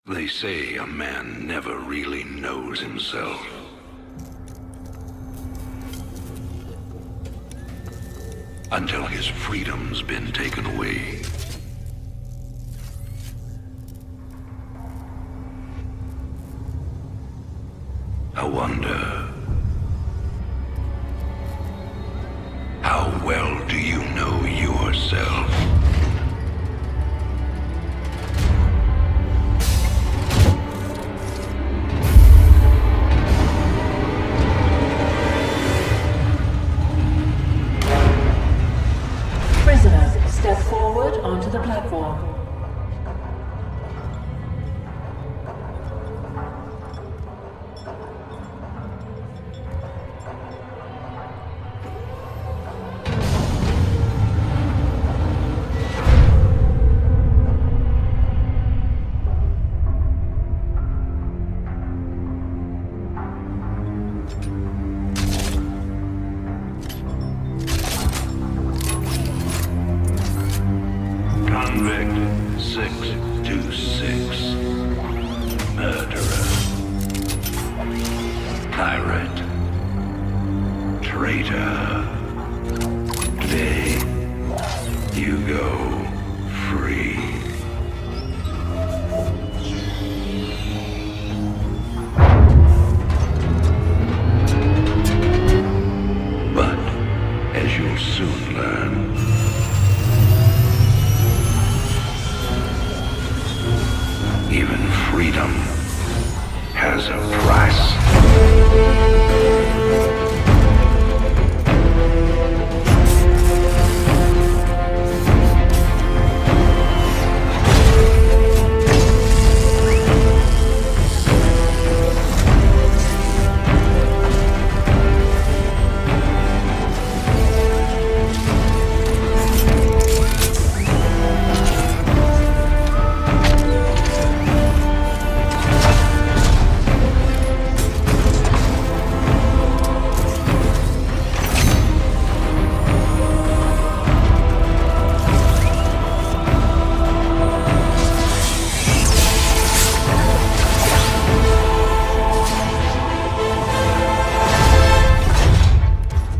They say a man never really knows himself. Until his freedom's been taken away. I wonder, how well do you know yourself? Prisoners, step forward onto the platform. Convict 626. Murderer. Pirate. Traitor. Today, you go free. But, as you'll soon learn, even freedom has a price.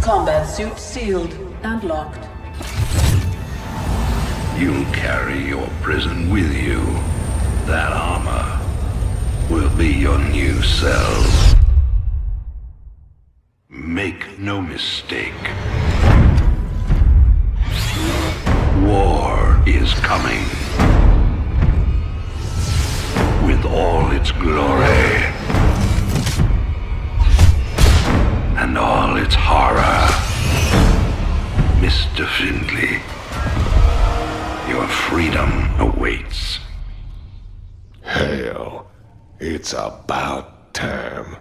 Combat suit sealed and locked. You'll carry your prison with you. That armor will be your new cell. Make no mistake. War is coming. With all its glory. And all its horror. Mr. Findley, your freedom awaits. Hell, it's about time.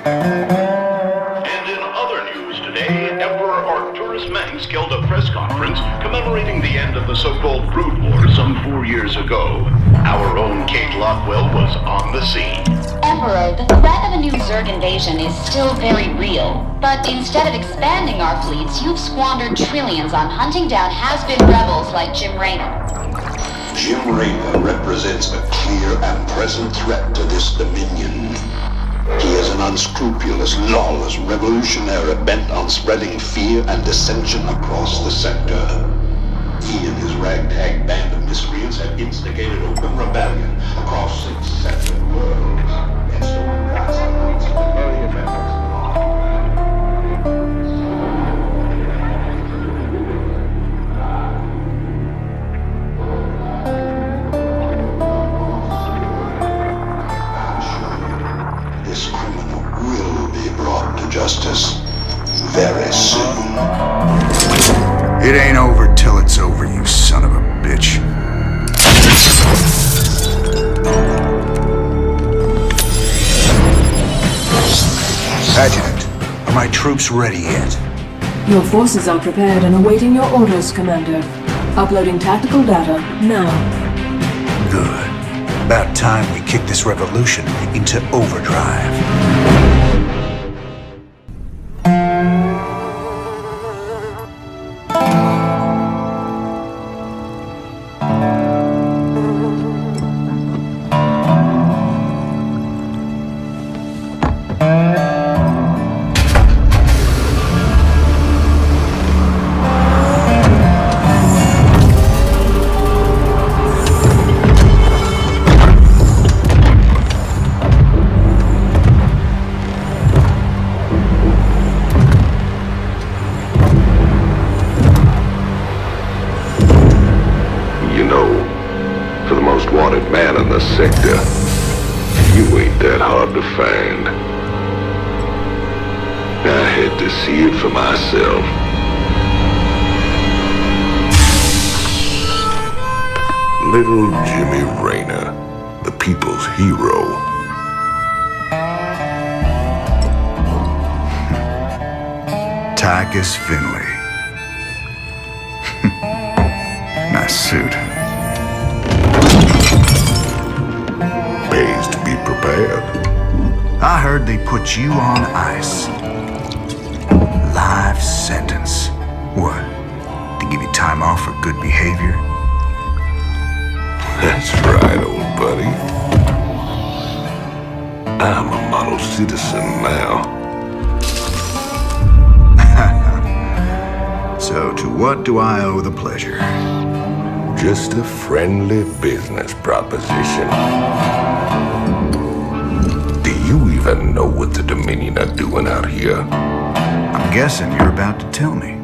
And in other news today, Emperor Arcturus Mengsk held a press conference commemorating the end of the so-called Brood War some 4 years ago. Our own Kate Lockwell was on the scene. Emperor, the threat of a new Zerg invasion is still very real. But instead of expanding our fleets, you've squandered trillions on hunting down has-been rebels like Jim Raynor. Jim Raynor represents a clear and present threat to this dominion. He is an unscrupulous, lawless revolutionary bent on spreading fear and dissension across the sector. He and his ragtag band of miscreants have instigated open rebellion across 6 separate worlds and stolen grasslands of the very members of This criminal will be brought to justice very soon. It ain't over till it's over, you son of a bitch. Adjutant, are my troops ready yet? Your forces are prepared and awaiting your orders, Commander. Uploading tactical data now. Good. About time we kick this revolution into overdrive. Sector. You ain't that hard to find. I had to see it for myself. Little Jimmy Rayner, the people's hero. Tychus Finley. Nice suit. Pays to be prepared. I heard they put you on ice. Life sentence. What? To give you time off for good behavior? That's right, old buddy. I'm a model citizen now. So to what do I owe the pleasure? Just a friendly business proposition. Do you even know what the Dominion are doing out here? I'm guessing you're about to tell me.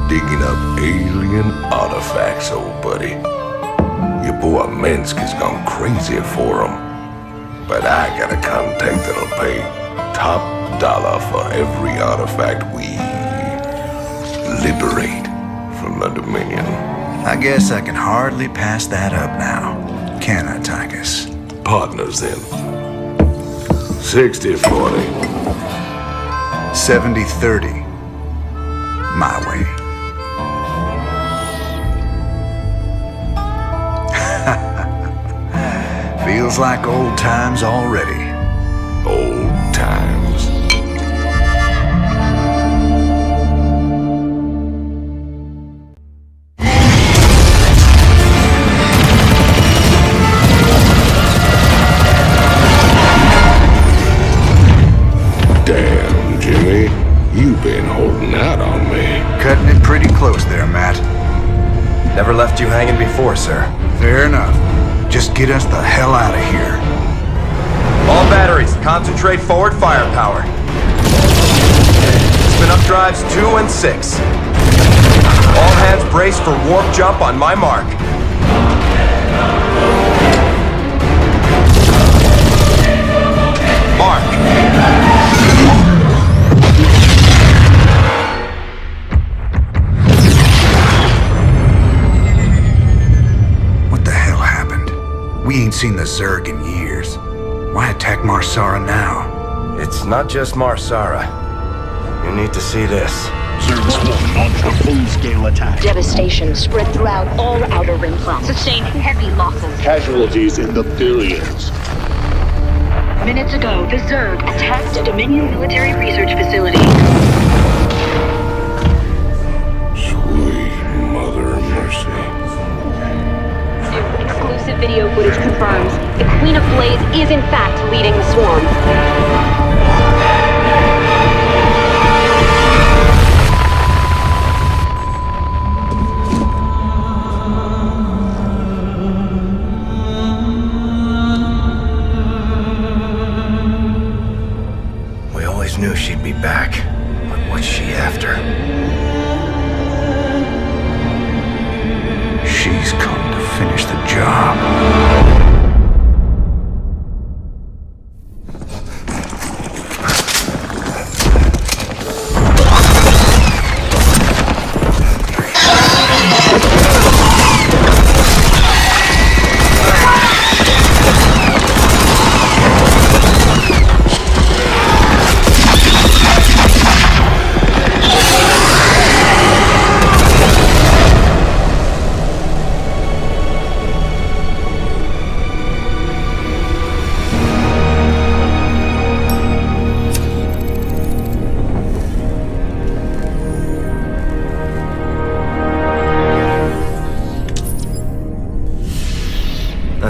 Digging up alien artifacts, old buddy. Your boy Minsk has gone crazy for them. But I got a contact that'll pay top dollar for every artifact we liberate from the Dominion. I guess I can hardly pass that up now. Can I, Tychus? Partners then. 60-40. 70-30. My way. Feels like old times already. Old times. Damn, Jimmy. You've been holding out on me. Cutting it pretty close there, Matt. Never left you hanging before, sir. Fair enough. Just get us the hell out of here. All batteries, concentrate forward firepower. Spin up drives 2 and 6. All hands brace for warp jump on my mark. Mark. We ain't seen the Zerg in years. Why attack Marsara now? It's not just Marsara. You need to see this. Zerg Swarm launched a full-scale attack. Devastation spread throughout all Outer Rim planets. Sustained heavy losses. Casualties in the billions. Minutes ago, the Zerg attacked a Dominion military research facility. Sweet Mother of Mercy. Exclusive video footage confirms the Queen of Blaze is in fact leading the swarm. We always knew she'd be back, but what's she after? She's come to finish the job.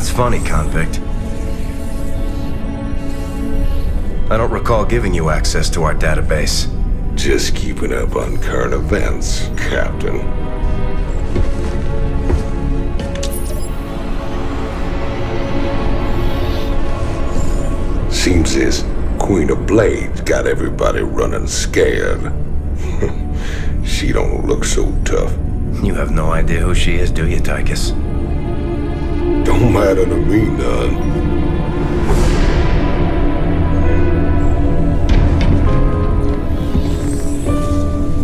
That's funny, convict. I don't recall giving you access to our database. Just keeping up on current events, Captain. Seems this Queen of Blades got everybody running scared. She don't look so tough. You have no idea who she is, do you, Tychus? Don't matter to me none.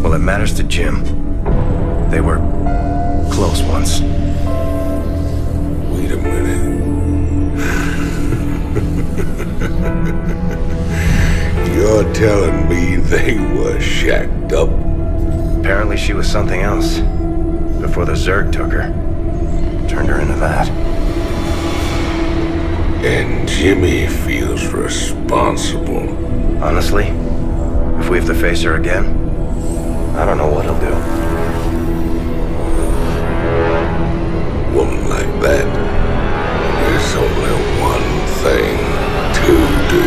Well, it matters to Jim. They were close once. Wait a minute. You're telling me they were shacked up? Apparently she was something else. Before the Zerg took her. Turned her into that. And Jimmy feels responsible. Honestly, if we have to face her again, I don't know what he'll do. Woman like that, there's only one thing to do.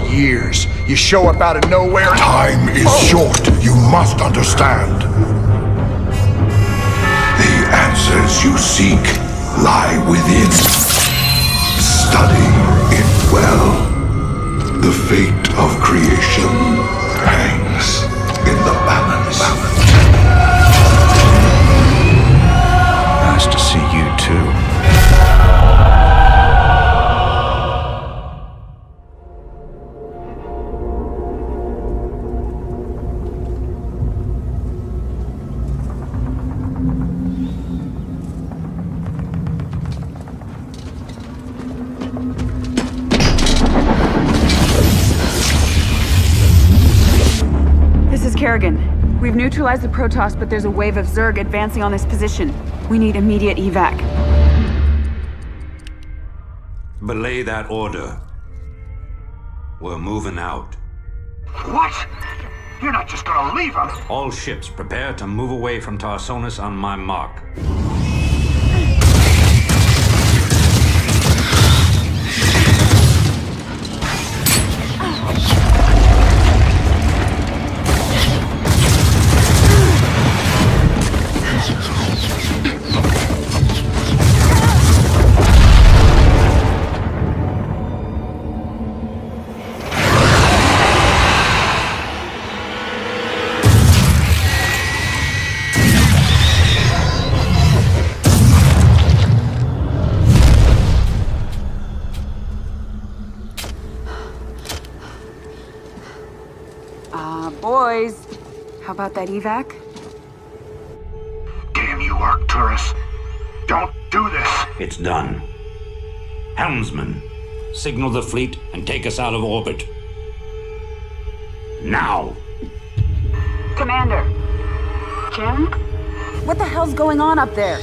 Years. You show up out of nowhere. Time is short. You must understand. The answers you seek lie within. Study it well. The fate of creation hangs in the balance. Nice to see you too. We've neutralized the Protoss, but there's a wave of Zerg advancing on this position. We need immediate evac. Belay that order. We're moving out. What? You're not just gonna leave us? All ships prepare to move away from Tarsonis on my mark. Boys, how about that evac? Damn you, Arcturus. Don't do this. It's done. Helmsman, signal the fleet and take us out of orbit. Now! Commander. Jim? What the hell's going on up there?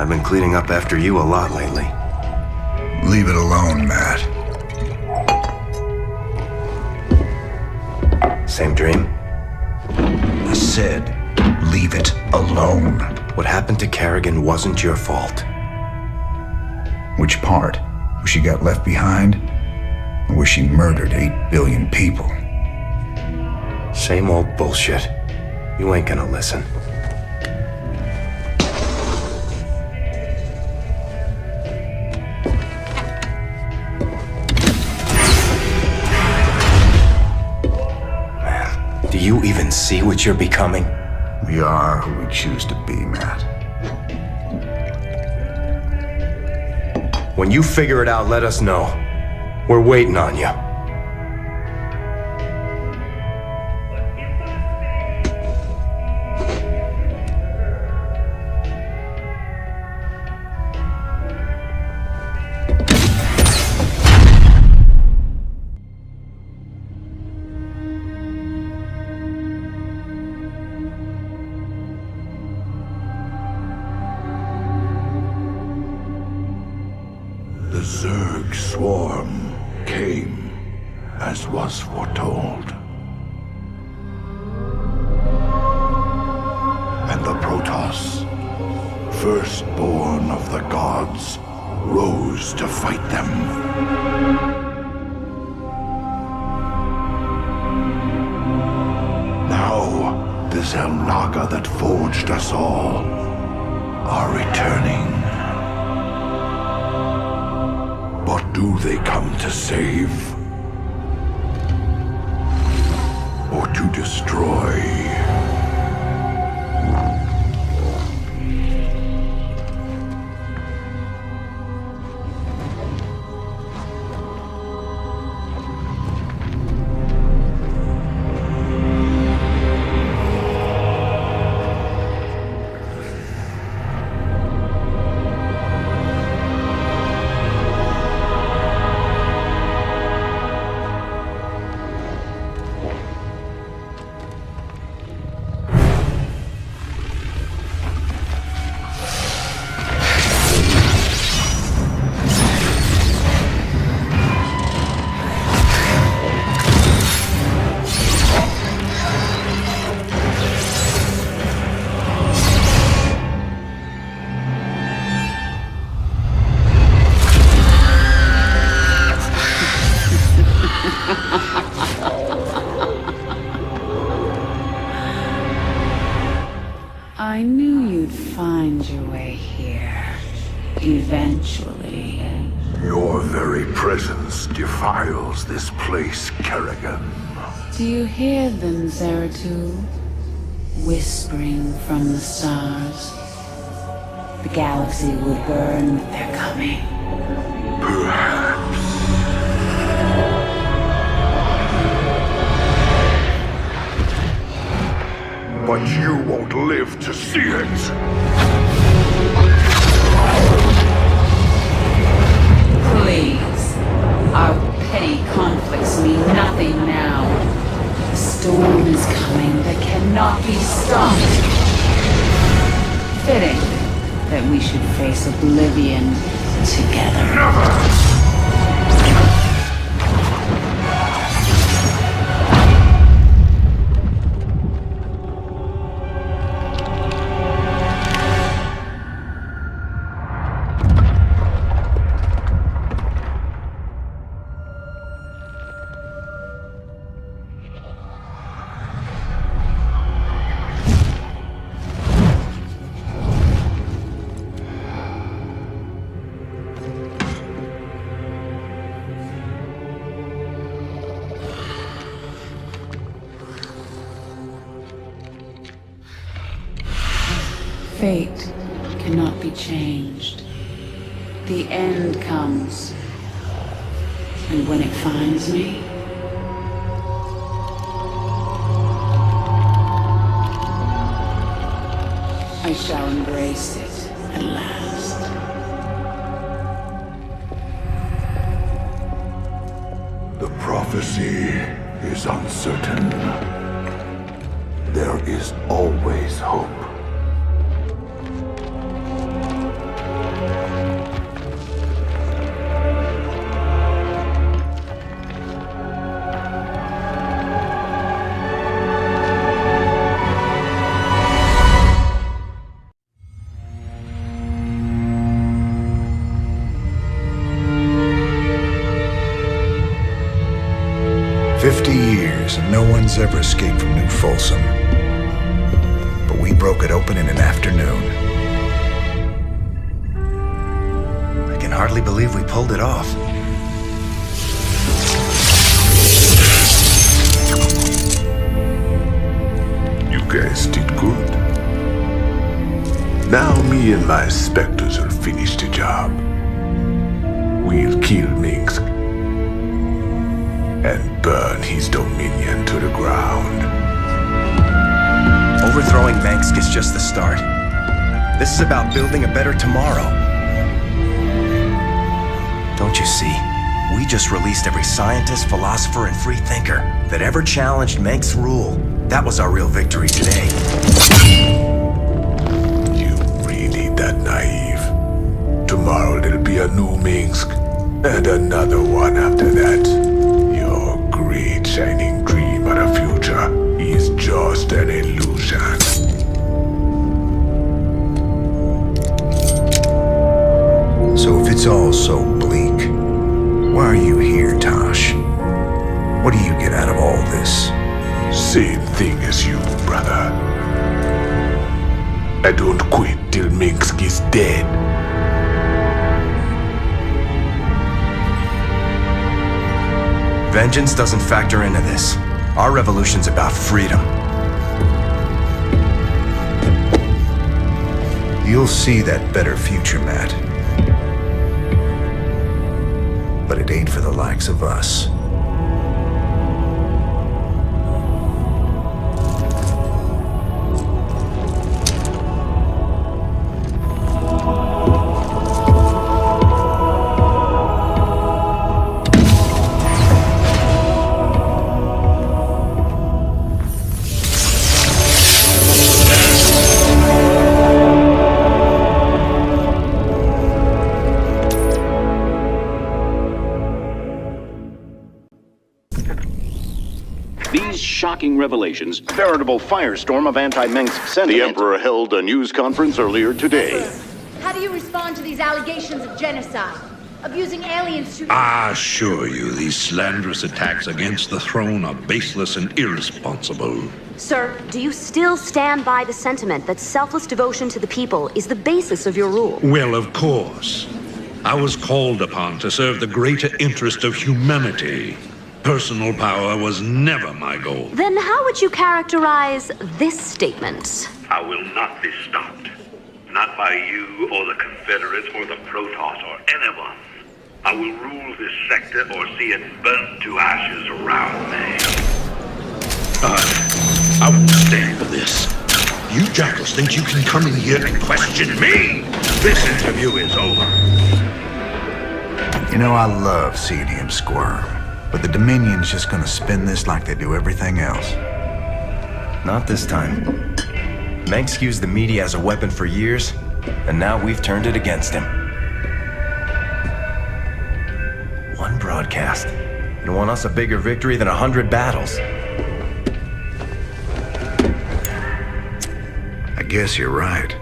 I've been cleaning up after you a lot lately. Leave it alone, Matt. Same dream? I said, leave it alone. What happened to Kerrigan wasn't your fault. Which part? Where she got left behind? Or where she murdered 8 billion people? Same old bullshit. You ain't gonna listen. Man, do you even see what you're becoming? We are who we choose to be, Matt. When you figure it out, let us know. We're waiting on you. The Zerg swarm came as was foretold. And the Protoss, firstborn of the gods, rose to fight them. Now, the Xel'Naga that forged us all are returning. But do they come to save? Or to destroy? I knew you'd find your way here. Eventually. Your very presence defiles this place, Kerrigan. Do you hear them, Zeratul? Whispering from the stars. The galaxy will burn with their coming. Perhaps. But you won't live to see it! Please. Our petty conflicts mean nothing now. The storm is coming that cannot be stopped. Fitting that we should face oblivion together. Never! Fate cannot be changed. The end comes. And when it finds me, I shall embrace it at last. The prophecy is uncertain. There is always hope. one's ever escaped from New Folsom. But we broke it open in an afternoon. I can hardly believe we pulled it off. You guys did good. Now me and my specters will finish the job. We'll kill Minsk and burn his dominion to the ground. Overthrowing Minsk is just the start. This is about building a better tomorrow. Don't you see? We just released every scientist, philosopher, and free thinker that ever challenged Minsk's rule. That was our real victory today. You really that naive? Tomorrow there'll be a new Minsk, and another one after that. Your great shining dream of the future is just an illusion. So if it's all so bleak, why are you here, Tosh? What do you get out of all this? Same thing as you, brother. I don't quit till Minsk is dead. Vengeance doesn't factor into this. Our revolution's about freedom. You'll see that better future, Matt. But it ain't for the likes of us. Shocking revelations, veritable firestorm of anti-Minsk sentiment. The Emperor held a news conference earlier today. How do you respond to these allegations of genocide? Of using aliens to... I assure you, these slanderous attacks against the throne are baseless and irresponsible. Sir, do you still stand by the sentiment that selfless devotion to the people is the basis of your rule? Well, of course. I was called upon to serve the greater interest of humanity. Personal power was never my goal. Then how would you characterize this statement? I will not be stopped. Not by you or the Confederates or the Protoss or anyone. I will rule this sector or see it burnt to ashes around me. I won't stand for this. You jackals think you can come in here and question me? This interview is over. You know, I love seeing him squirm. But the Dominion's just gonna spin this like they do everything else. Not this time. Minsk used the media as a weapon for years, and now we've turned it against him. One broadcast. You want us a bigger victory than 100 battles. I guess you're right.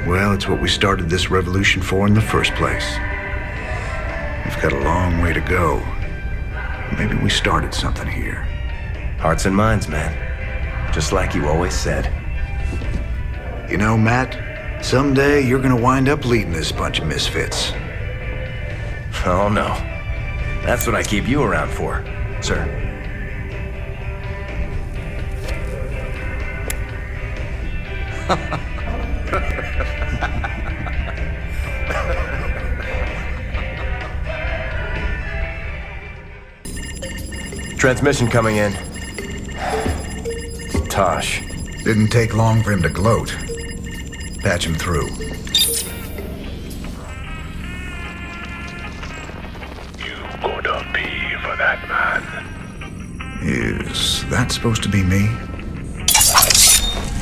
Well, it's what we started this revolution for in the first place. We've got a long way to go. Maybe we started something here. Hearts and minds, man. Just like you always said. You know, Matt, someday you're gonna wind up leading this bunch of misfits. Oh, no. That's what I keep you around for, sir. Transmission coming in. Tosh. Didn't take long for him to gloat. Patch him through. You gonna pay for that, man. Is that supposed to be me?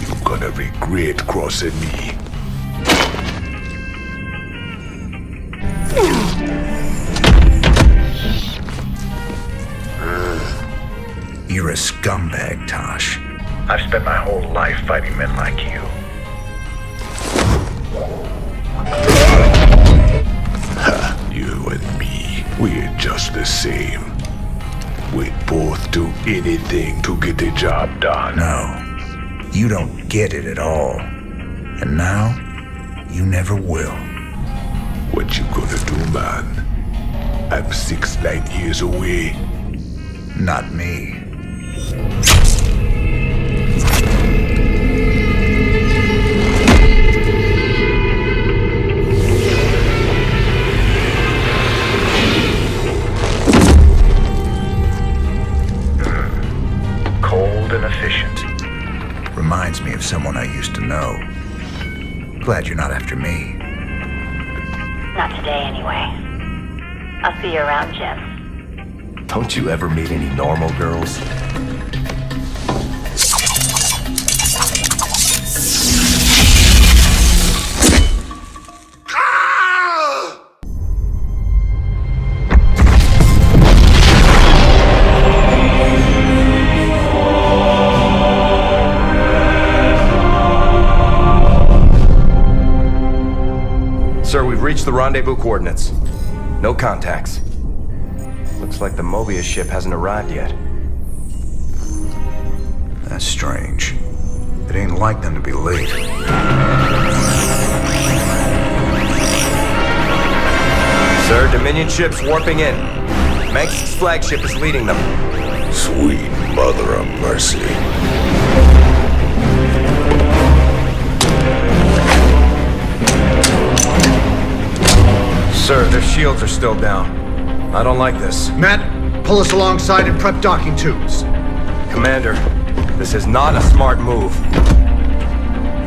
You're gonna regret crossing me. You're a scumbag, Tosh. I've spent my whole life fighting men like you. You and me, we're just the same. We both do anything to get the job done. No, you don't get it at all. And now, you never will. What you gonna do, man? I'm 6 light years away. Not me. Cold and efficient. Reminds me of someone I used to know. Glad you're not after me. Not today, anyway. I'll see you around, Jim. Don't you ever meet any normal girls? Sir, we've reached the rendezvous coordinates. No contacts. Looks like the Mobius ship hasn't arrived yet. That's strange. It ain't like them to be late. Sir, Dominion ship's warping in. Manx's flagship is leading them. Sweet mother of mercy. Sir, their shields are still down. I don't like this. Matt, pull us alongside and prep docking tubes. Commander, this is not a smart move.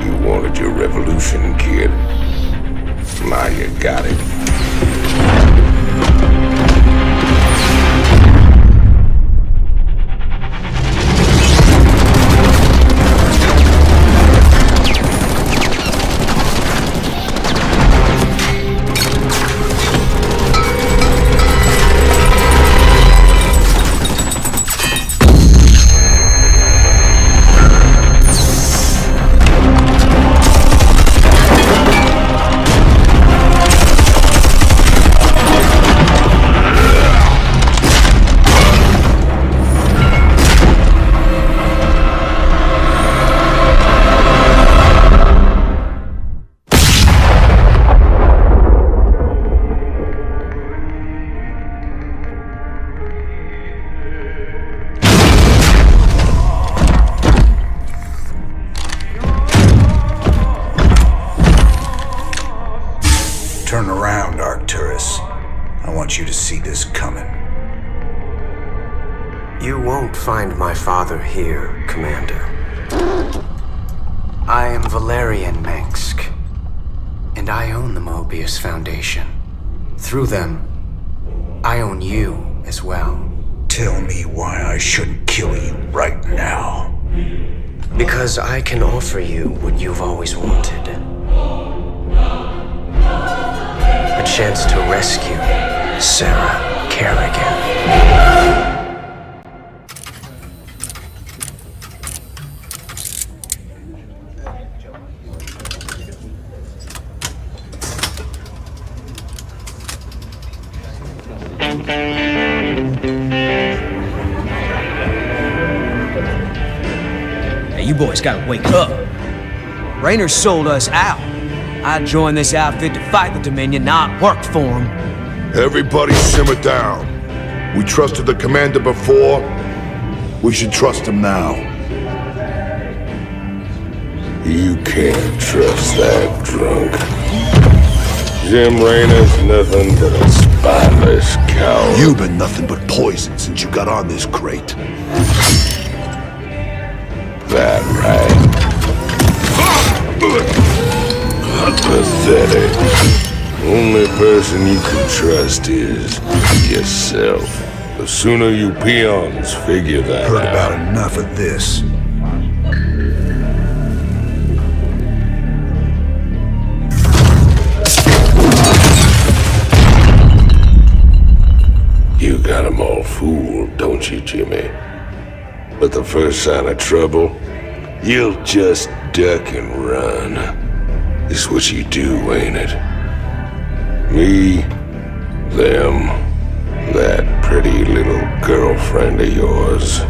You wanted your revolution, kid. Now you got it. Turn around, Arcturus. I want you to see this coming. You won't find my father here, Commander. I am Valerian Mengsk, and I own the Mobius Foundation. Through them, I own you as well. Tell me why I shouldn't kill you right now. Because I can offer you what you've always wanted. A chance to rescue Sarah Kerrigan. Hey, you boys gotta wake up. Raynor sold us out. I joined this outfit to fight the Dominion, not work for him. Everybody simmer down. We trusted the commander before. We should trust him now. You can't trust that drunk. Jim Raynor's nothing but a spineless coward. You've been nothing but poison since you got on this crate. That right. Pathetic. Only person you can trust is yourself. The sooner you peons figure that Heard out. about enough of this. You got 'em all fooled, don't you, Jimmy? But the first sign of trouble, you'll just duck and run. It's what you do, ain't it? Me, them, That pretty little girlfriend of yours.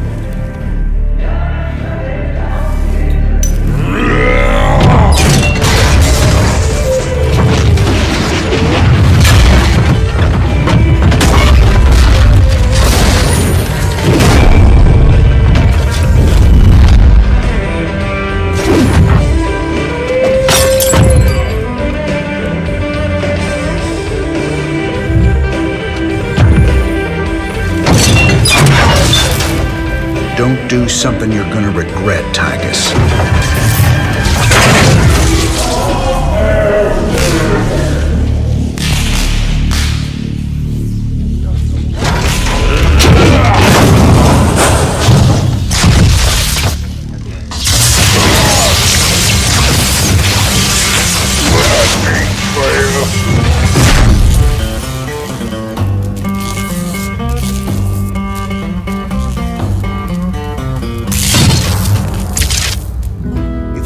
Don't do something you're gonna regret, Tychus.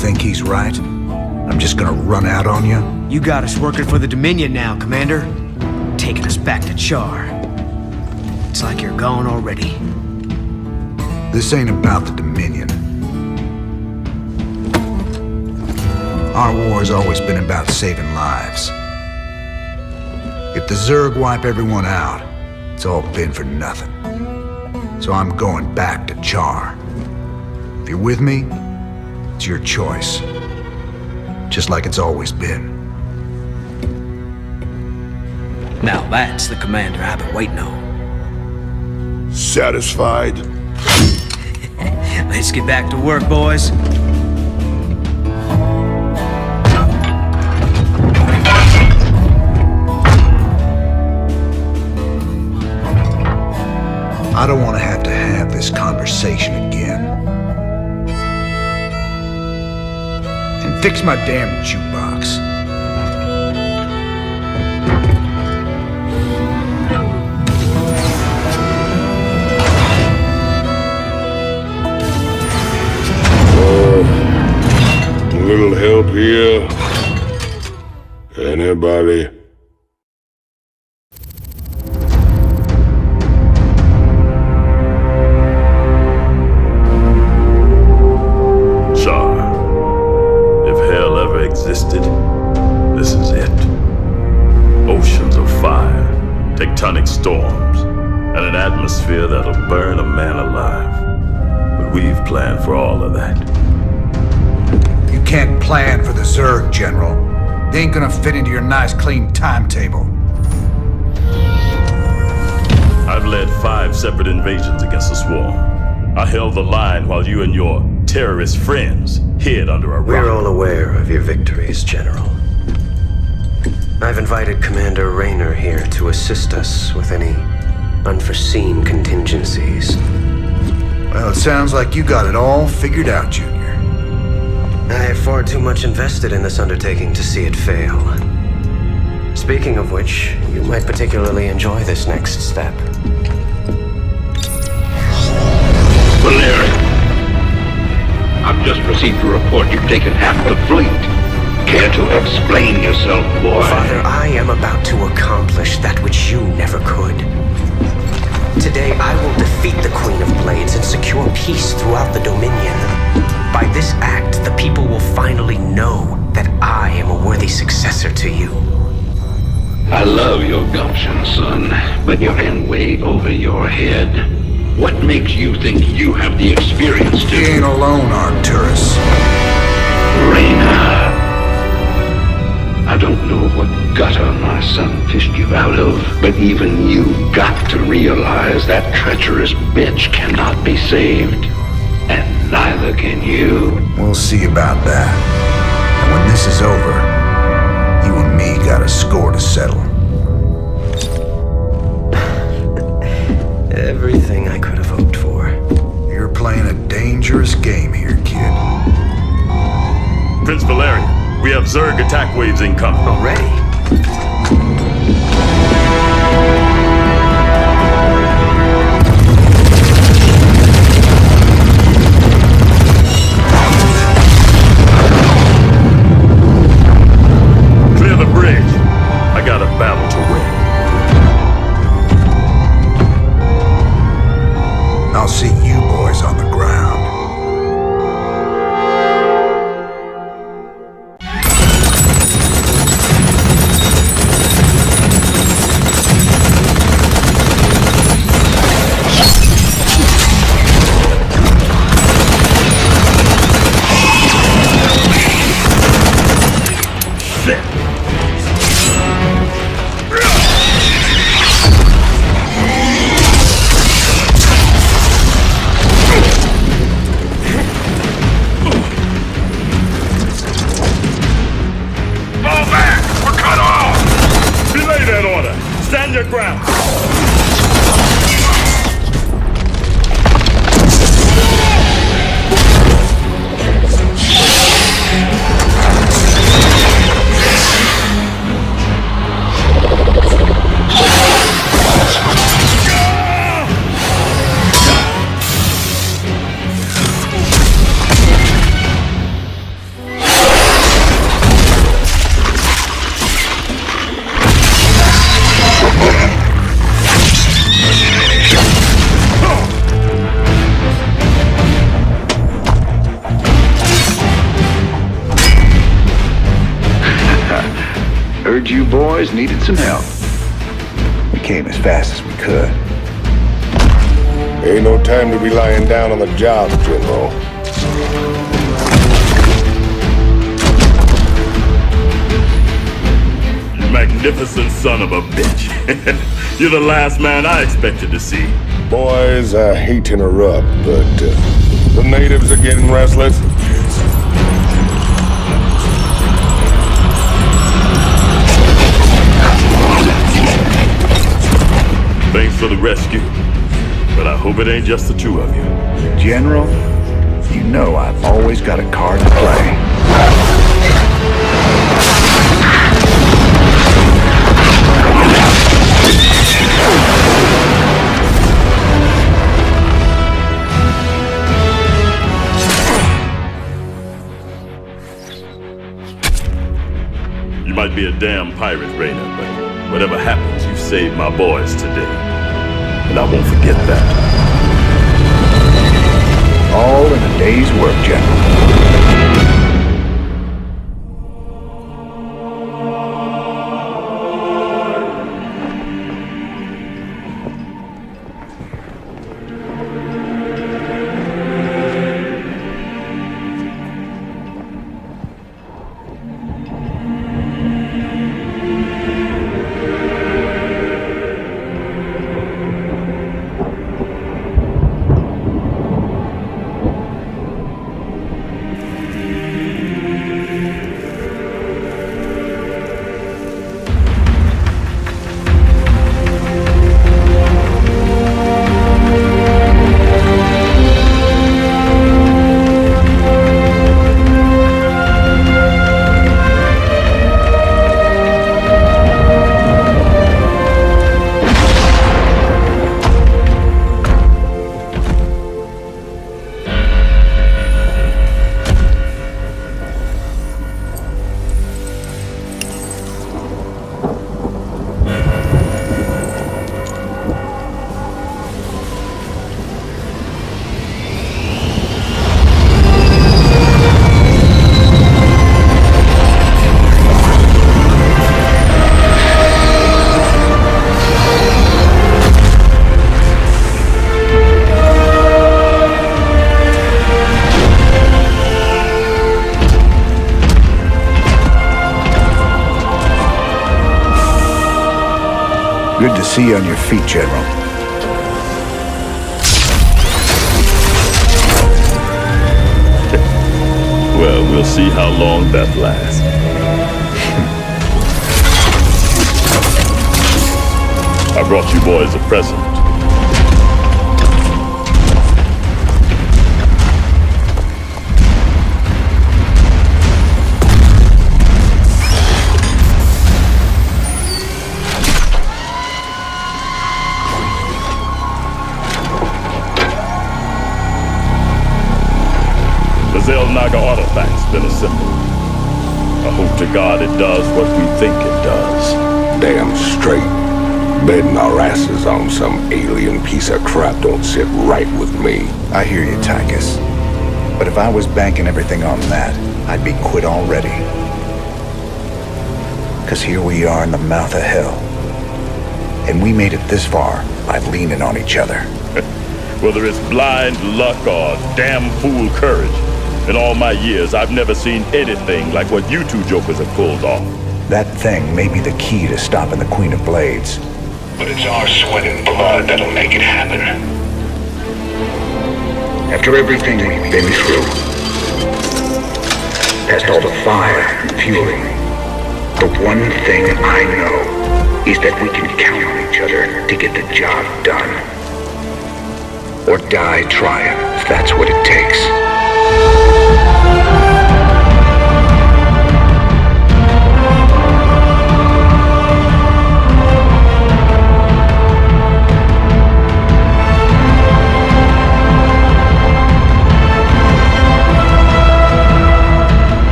Think he's right? I'm just gonna run out on you? You got us working for the Dominion now, Commander. Taking us back to Char. It's like you're gone already. This ain't about the Dominion. Our war's always been about saving lives. If the Zerg wipe everyone out, it's all been for nothing. So I'm going back to Char. If you're with me, it's your choice. Just like it's always been. Now that's the commander I've been waiting on. Satisfied? Let's get back to work, boys. I don't want to have this conversation again. And fix my damn jukebox. A little help here? Anybody? Existed, this is it. Oceans of fire, tectonic storms, and an atmosphere that'll burn a man alive. But we've planned for all of that. You can't plan for the Zerg, General. They ain't gonna fit into your nice, clean timetable. I've led 5 separate invasions against the Swarm. I held the line while you and your terrorist friends hid under a rock. We're all aware of your victories, General. I've invited Commander Raynor here to assist us with any unforeseen contingencies. Well, it sounds like you got it all figured out, Junior. I have far too much invested in this undertaking to see it fail. Speaking of which, you might particularly enjoy this next step. Valerian, I've just received a report you've taken half the fleet. Care to explain yourself, boy? Father, I am about to accomplish that which you never could. Today, I will defeat the Queen of Blades and secure peace throughout the Dominion. By this act, the people will finally know that I am a worthy successor to you. I love your gumption, son, but you're in way over your head. What makes you think you have the experience to... You ain't alone, Arcturus. Raynor. I don't know what gutter my son fished you out of, but even you got to realize that treacherous bitch cannot be saved. And neither can you. We'll see about that. And when this is over, you and me got a score to settle. Everything I could have hoped for. You're playing a dangerous game here, kid. Prince Valerian, we have Zerg attack waves incoming. Already? Clear the bridge. I got a battle to win. you boys needed some help. We came as fast as we could. Ain't no time to be lying down on the job, General. You magnificent son of a bitch. You're the last man I expected to see. Boys, I hate to interrupt, but the natives are getting restless. Thanks for the rescue, but I hope it ain't just the two of you. General, you know I've always got a card to play. You might be a damn pirate, Raynor, but whatever happens, you saved my boys today. And I won't forget that. All in a day's work, General. Good to see you on your feet, General. Well, we'll see how long that lasts. I brought you boys a present. Naga artifact's been assembled. I hope to God it does what we think it does. Damn straight. Betting our asses on some alien piece of crap don't sit right with me. I hear you, Tychus. But if I was banking everything on that, I'd be quit already. 'Cause here we are in the mouth of hell. And we made it this far by leaning on each other. Whether it's blind luck or damn fool courage, in all my years, I've never seen anything like what you two jokers have pulled off. That thing may be the key to stopping the Queen of Blades. But it's our sweat and blood that'll make it happen. After everything we've been through, past all the fire and fury, the one thing I know is that we can count on each other to get the job done. Or die trying, if that's what it takes.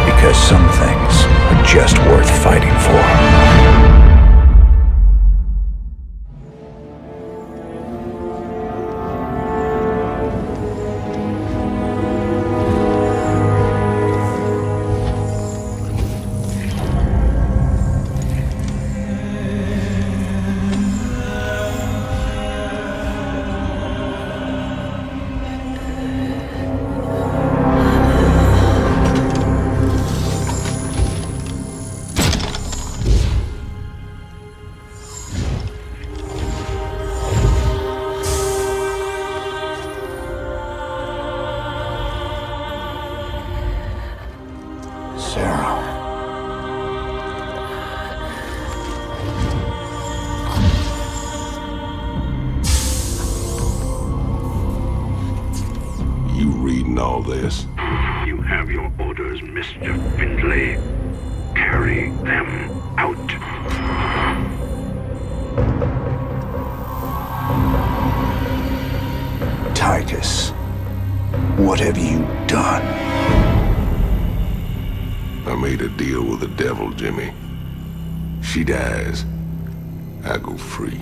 Because some things are just worth fighting for. reading all this? You have your orders, Mr. Findlay. Carry them out. Titus, what have you done? I made a deal with the devil, Jimmy. She dies, I go free.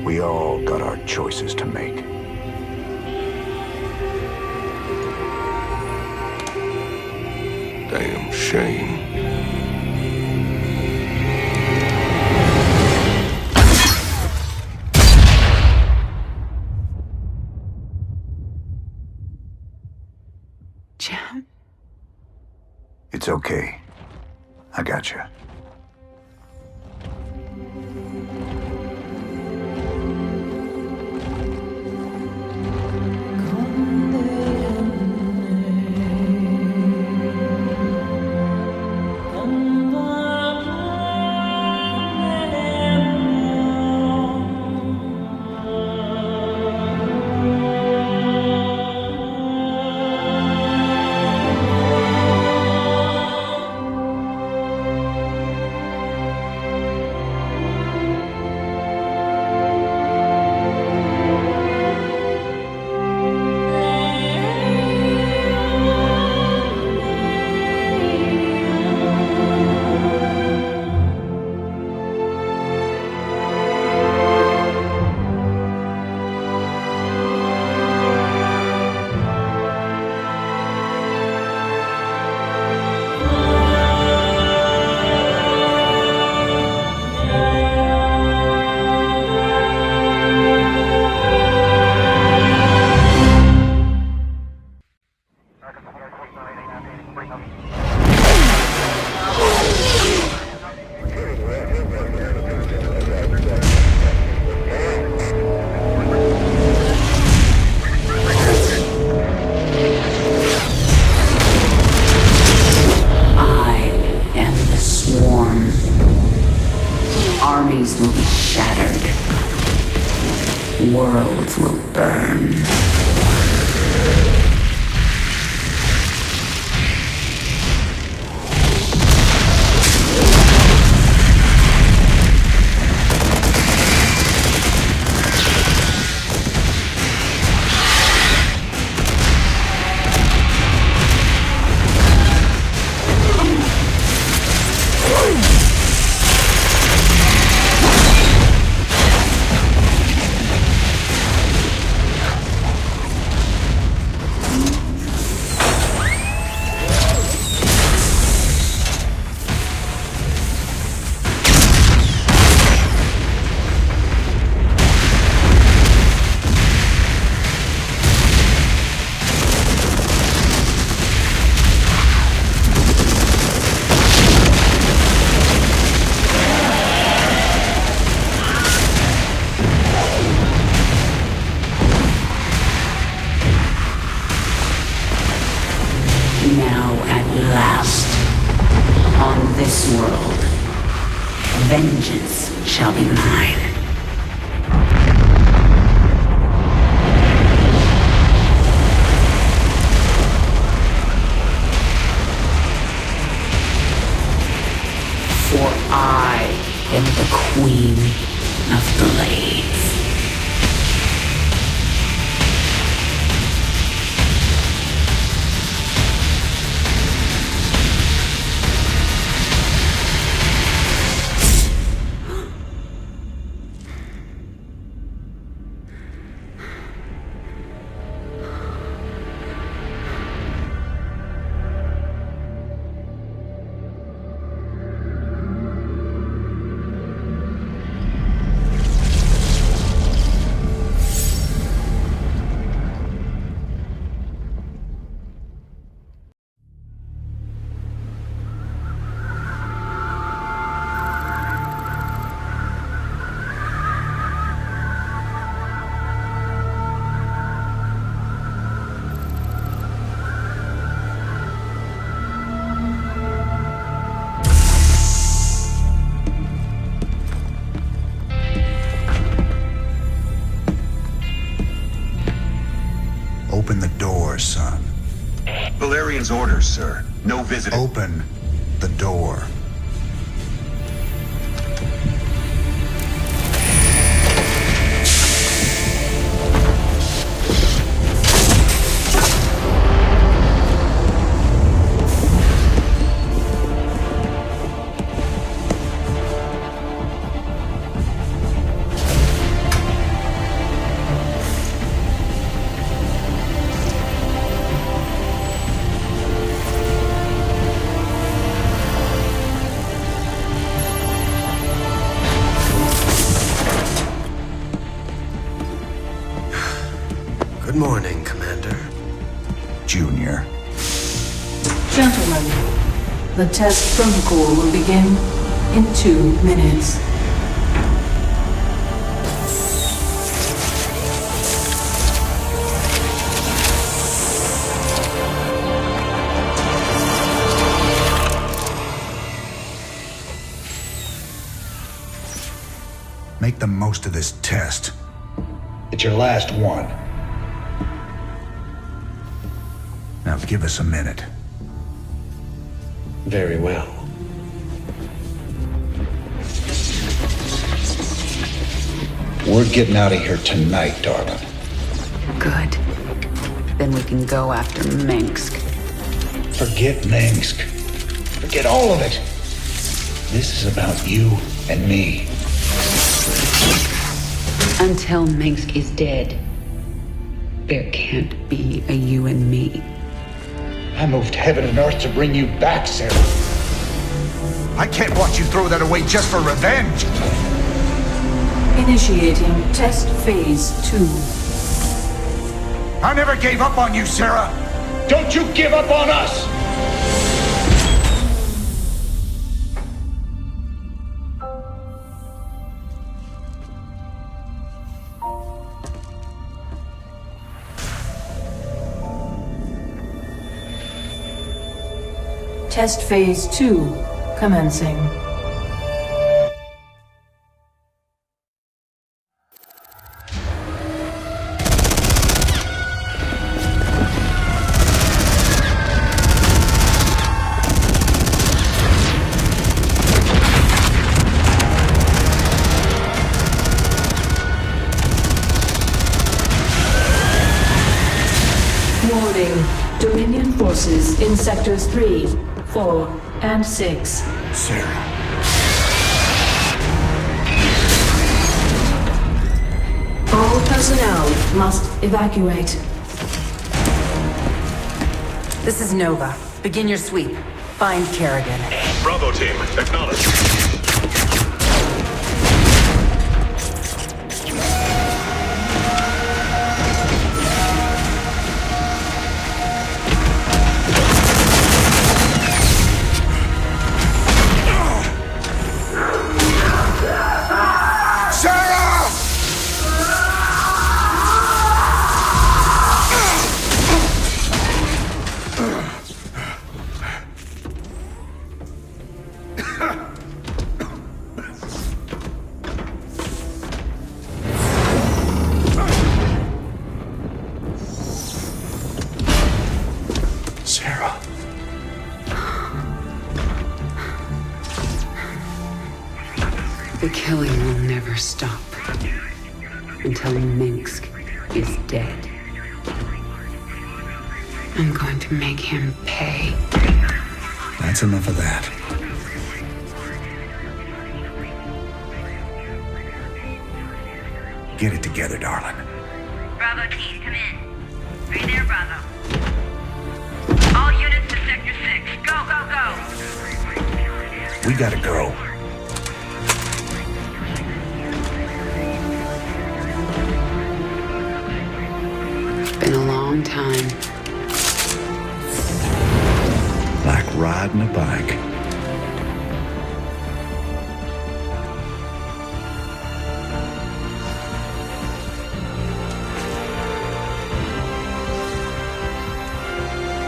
We all got our choices to make. Damn shame. Jim? It's okay. I got you. Armies will be shattered. Worlds will burn. Now at last, on this world, vengeance shall be mine. For I am the Queen of Blades. our son. Valerian's orders, sir. No visitor. Open the door. Good morning, Commander. Junior. Gentlemen, the test protocol will begin in 2 minutes. Make the most of this test. It's your last one. Now give us a minute. Very well. We're getting out of here tonight, darling. Good. Then we can go after Minsk. Forget Minsk. Forget all of it. This is about you and me. Until Minsk is dead, there can't be a you and me. I moved heaven and earth to bring you back, Sarah. I can't watch you throw that away just for revenge. Initiating test phase 2. I never gave up on you, Sarah. Don't you give up on us! Test phase 2 commencing. Warning. Dominion forces in sectors 3, 4, and 6. Sarah. All personnel must evacuate. This is Nova. Begin your sweep. Find Kerrigan. Bravo team, acknowledge. The killing will never stop until Minsk is dead. I'm going to make him pay. That's enough of that. Get it together, darling. Bravo team, come in. Are you there, Bravo? All units to Sector 6. Go, go, go! We gotta go. Been a long time. Like riding a bike.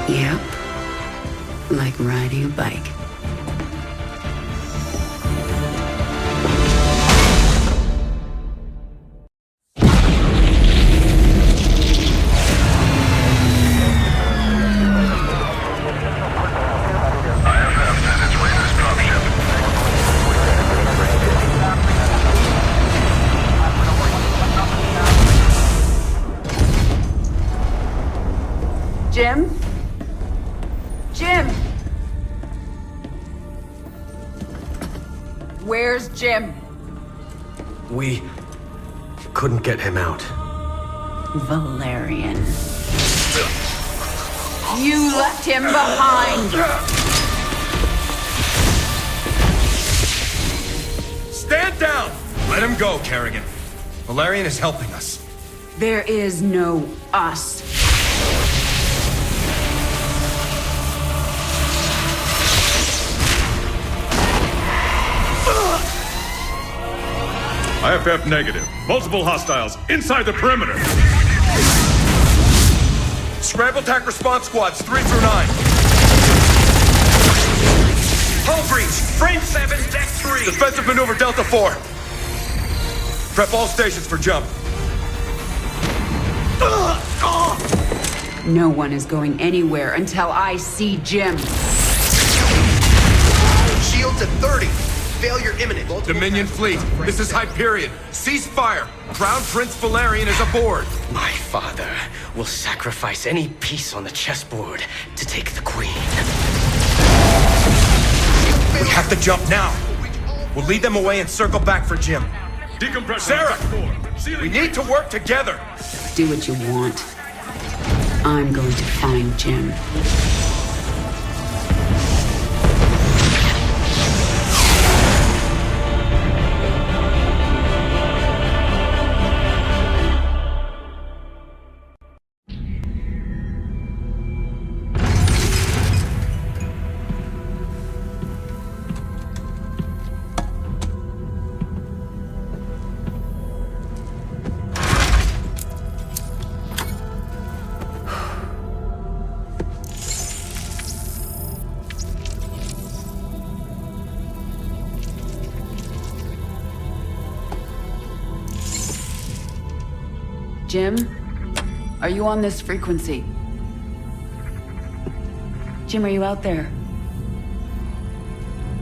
Yep. Like riding a bike. Jim? Jim! Where's Jim? We couldn't get him out. Valerian. You left him behind! Stand down! Let him go, Kerrigan. Valerian is helping us. There is no us. IFF negative. Multiple hostiles inside the perimeter. Scramble attack response squads 3 through 9. Hull breach. Frame 7, deck 3. Defensive maneuver Delta 4. Prep all stations for jump. No one is going anywhere until I see Jim. Shields at 30. Failure imminent. Dominion fleet, this is Hyperion. Cease fire. Crown Prince Valerian is aboard. My father will sacrifice any piece on the chessboard to take the queen. We have to jump now. We'll lead them away and circle back for Jim. Decompression. Sarah, we need to work together. Do what you want. I'm going to find Jim. Jim, are you on this frequency? Jim, are you out there?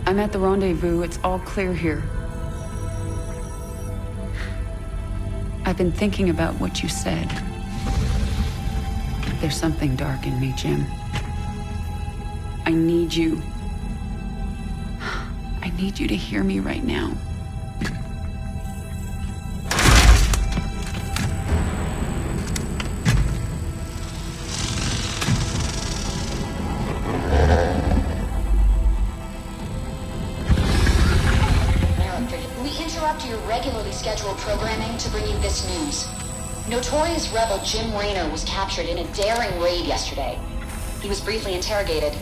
I'm at the rendezvous. It's all clear here. I've been thinking about what you said. There's something dark in me, Jim. I need you. I need you to hear me right now. Your regularly scheduled programming to bring you this news. Notorious rebel Jim Raynor was captured in a daring raid yesterday. He was briefly interrogated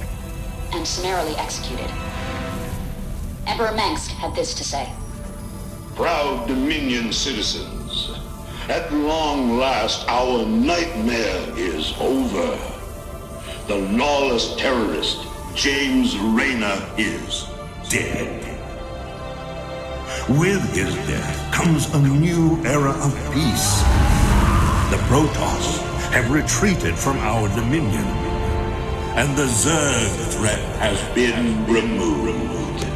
and summarily executed. Emperor Mengsk had this to say. Proud Dominion citizens, at long last our nightmare is over. The lawless terrorist James Raynor is dead. With his death comes a new era of peace. The Protoss have retreated from our dominion, and the Zerg threat has been removed.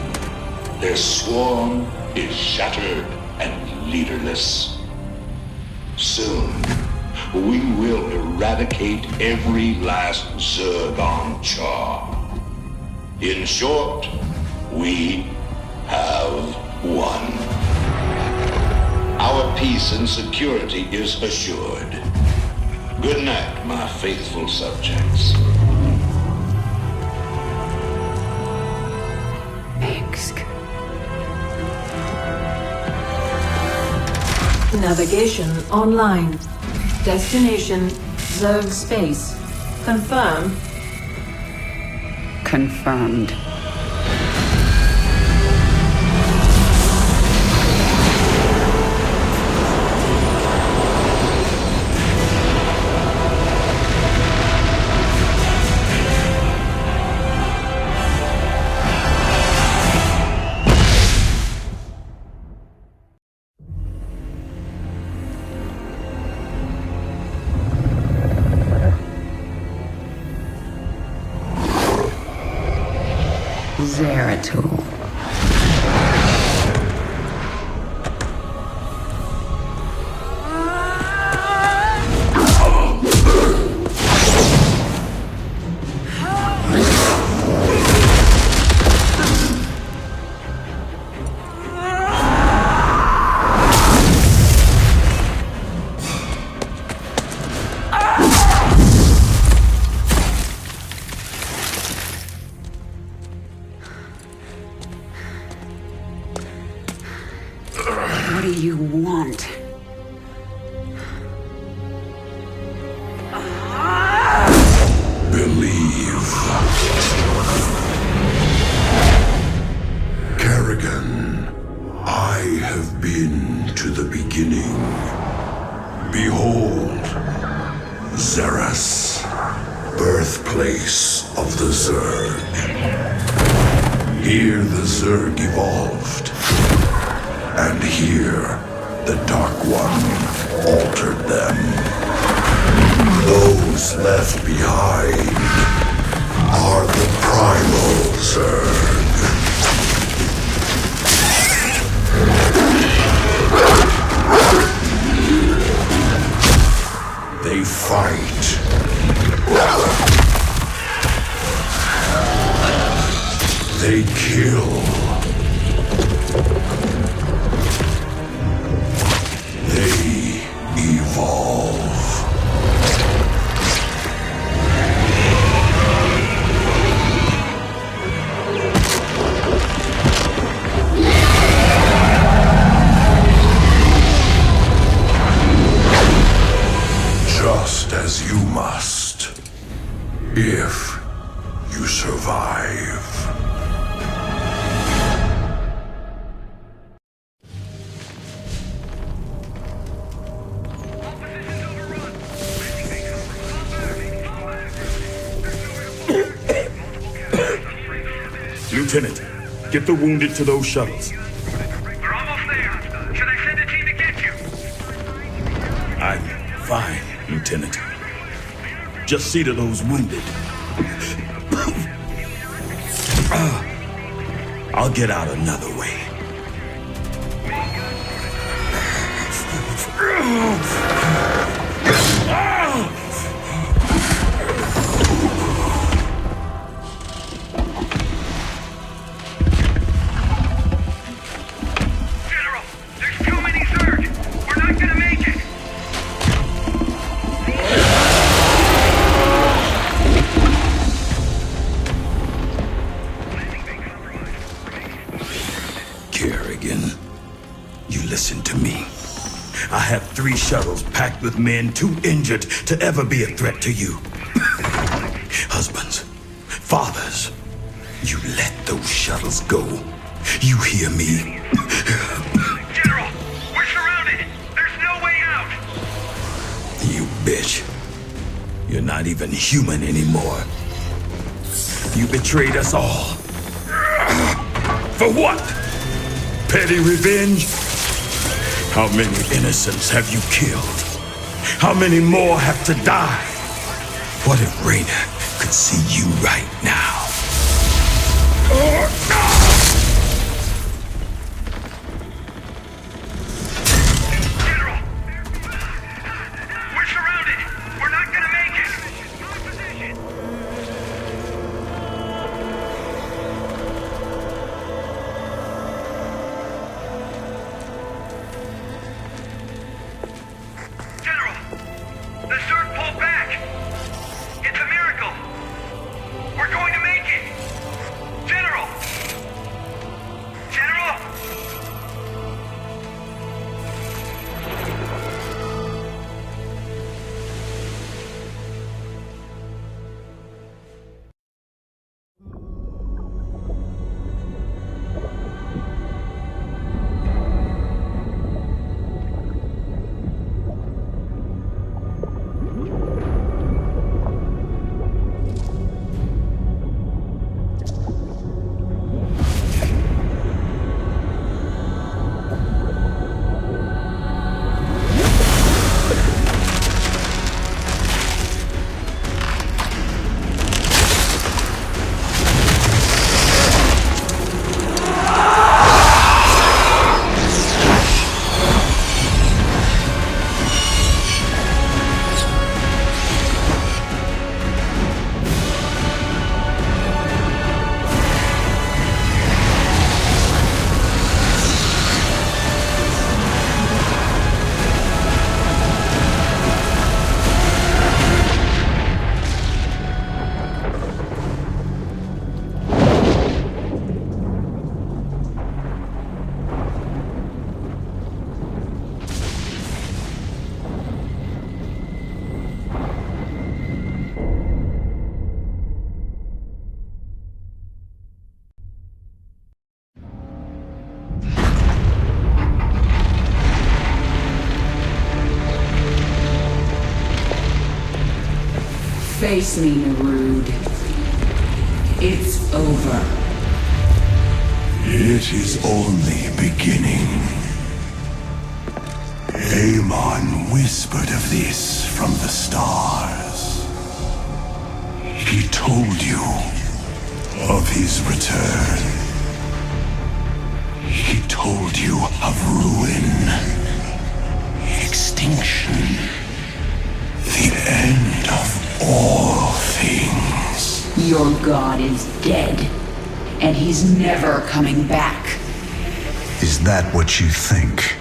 Their swarm is shattered and leaderless. Soon, we will eradicate every last Zerg on Char. In short, we have won. Our peace and security is assured. Good night, my faithful subjects. Mengsk. Navigation online. Destination Zerg space. Confirm. Confirmed. Zeratul. Behold, Xeris, birthplace of the Zerg. Here the Zerg evolved, and here the Dark One altered them. Those left behind are the Primal Zerg. They fight. They kill. They evolve. Just as you must, if you survive. Lieutenant, get the wounded to those shuttles. We're almost there. Should I send a team to get you? I'm fine, Lieutenant. Just see to those wounded. I'll get out another way. General, there's too many Zerg. We're not gonna make it. Kerrigan, you listen to me. I have 3 shuttles packed with men too injured to ever be a threat to you. Husbands, fathers, you let those shuttles go. You hear me? General, we're surrounded. There's no way out. You bitch. You're not even human anymore. You betrayed us all. For what? Petty revenge? How many innocents have you killed? How many more have to die? What if Raynor could see you right now? General, we're surrounded. We're not gonna make it. General, the Zerg pulled back. It's a miracle. We're going to make it. General! General! Face me, Narud. It's over. It is only beginning. Amon whispered of this from the stars. He told you of his return. He told you of ruin, extinction, the end of all things. Your god is dead, and he's never coming back. Is that what you think?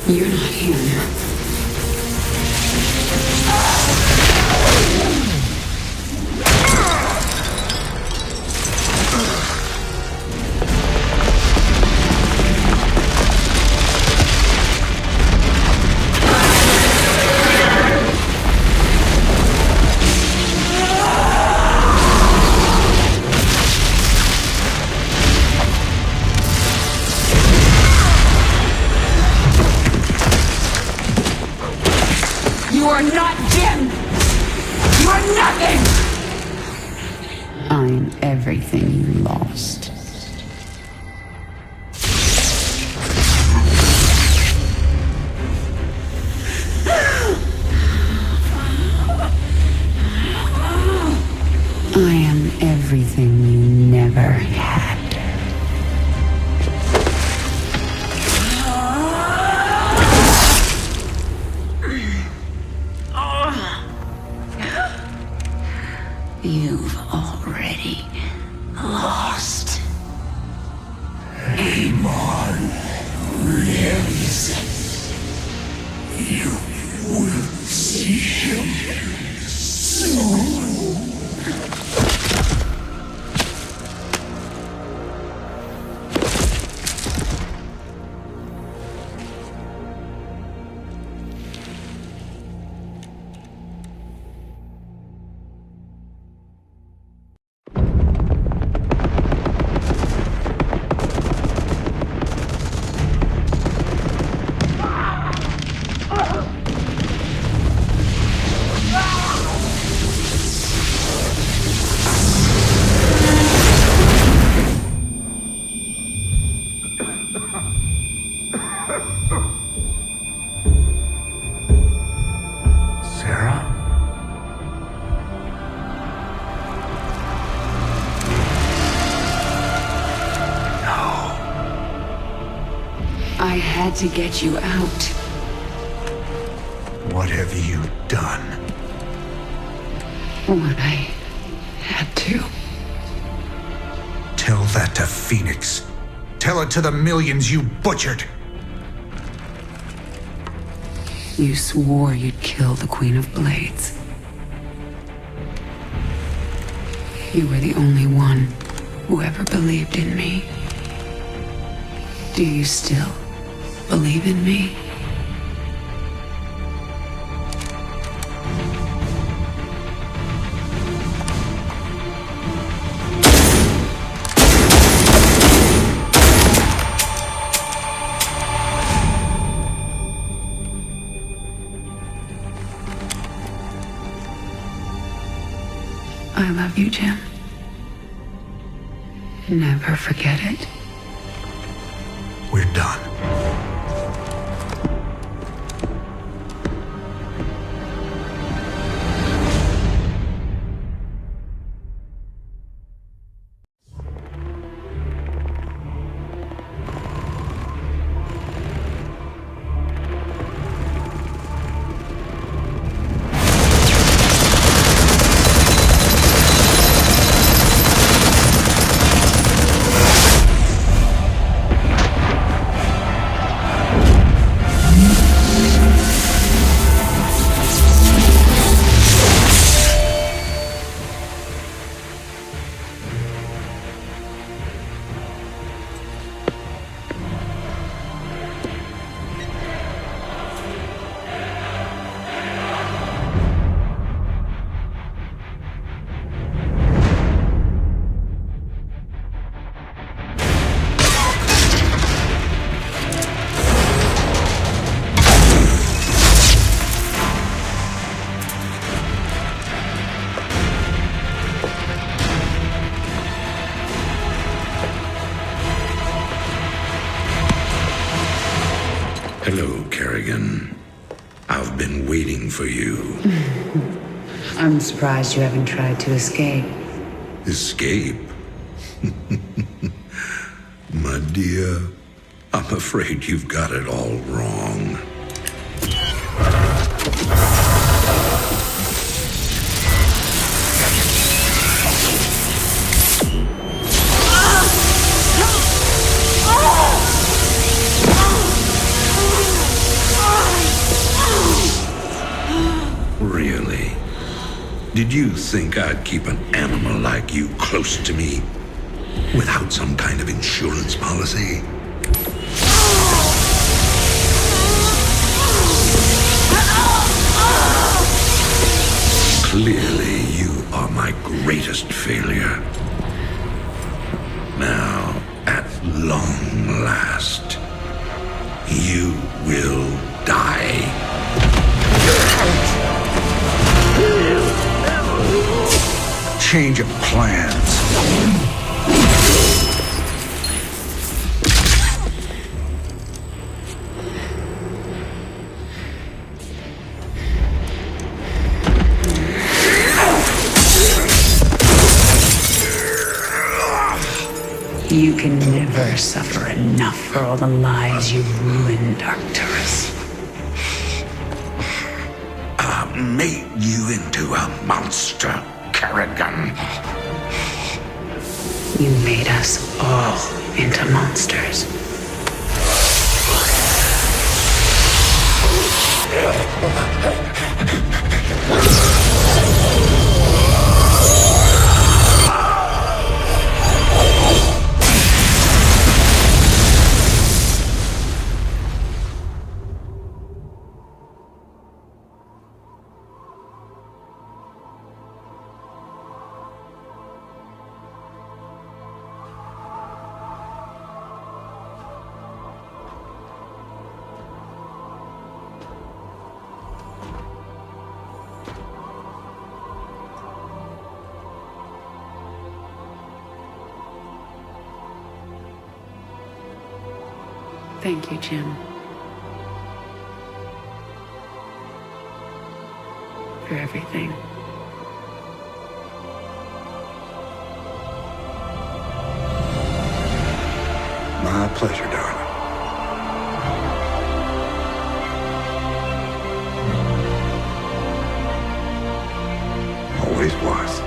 You're not here now. You are not Jim! You are nothing! I'm everything you lost. I am everything you never had. You've already lost. Amon lives. You will see him soon. I had to get you out. What have you done? What I had to. Tell that to Phoenix. Tell it to the millions you butchered. You swore you'd kill the Queen of Blades. You were the only one who ever believed in me. Do you still believe in me? I love you, Jim. Never forget it. We're done. Hello, Kerrigan. I've been waiting for you. I'm surprised you haven't tried to escape. Escape? My dear, I'm afraid you've got it all wrong. Really? Did you think I'd keep an animal like you close to me without some kind of insurance policy? Clearly, you are my greatest failure. Now, at long last, you will die. Change of plans. You can never suffer enough for all the lives you ruined, Arcturus. I made you into a monster, Kerrigan. You made us all into monsters. Thank you, Jim. For everything. My pleasure, darling. Always was.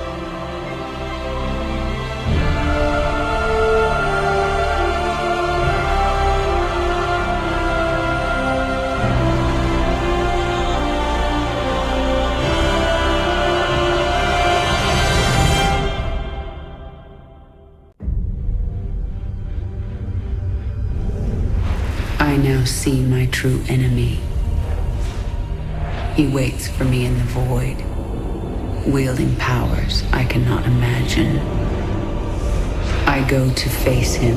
I now see my true enemy. He waits for me in the void, wielding powers I cannot imagine. I go to face him,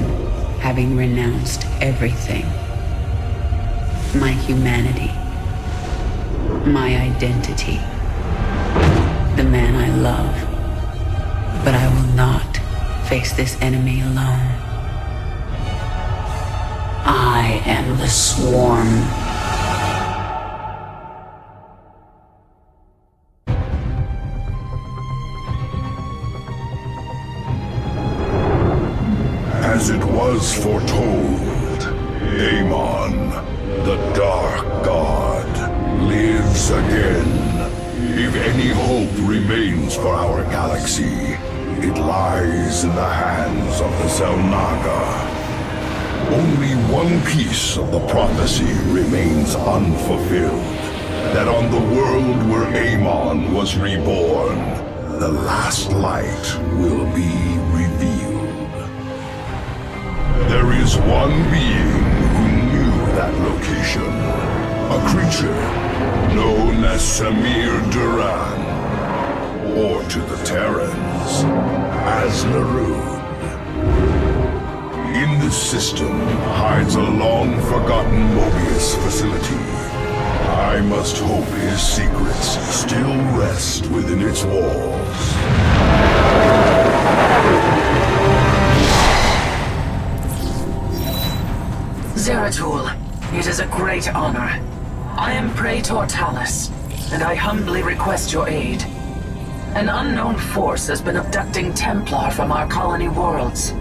having renounced everything. My humanity, my identity, the man I love. But I will not face this enemy alone. I am the Swarm. As it was foretold, Amon, the Dark God, lives again. If any hope remains for our galaxy, it lies in the hands of the Zelnaga. Only one piece of the prophecy remains unfulfilled. That on the world where Amon was reborn, the last light will be revealed. There is one being who knew that location. A creature known as Samir Duran, or to the Terrans, as Laroon. In this system hides a long-forgotten Mobius facility. I must hope his secrets still rest within its walls. Zeratul, It is a great honor. I am Praetor Talus, and I humbly request your aid. An unknown force has been abducting Templar from our colony worlds.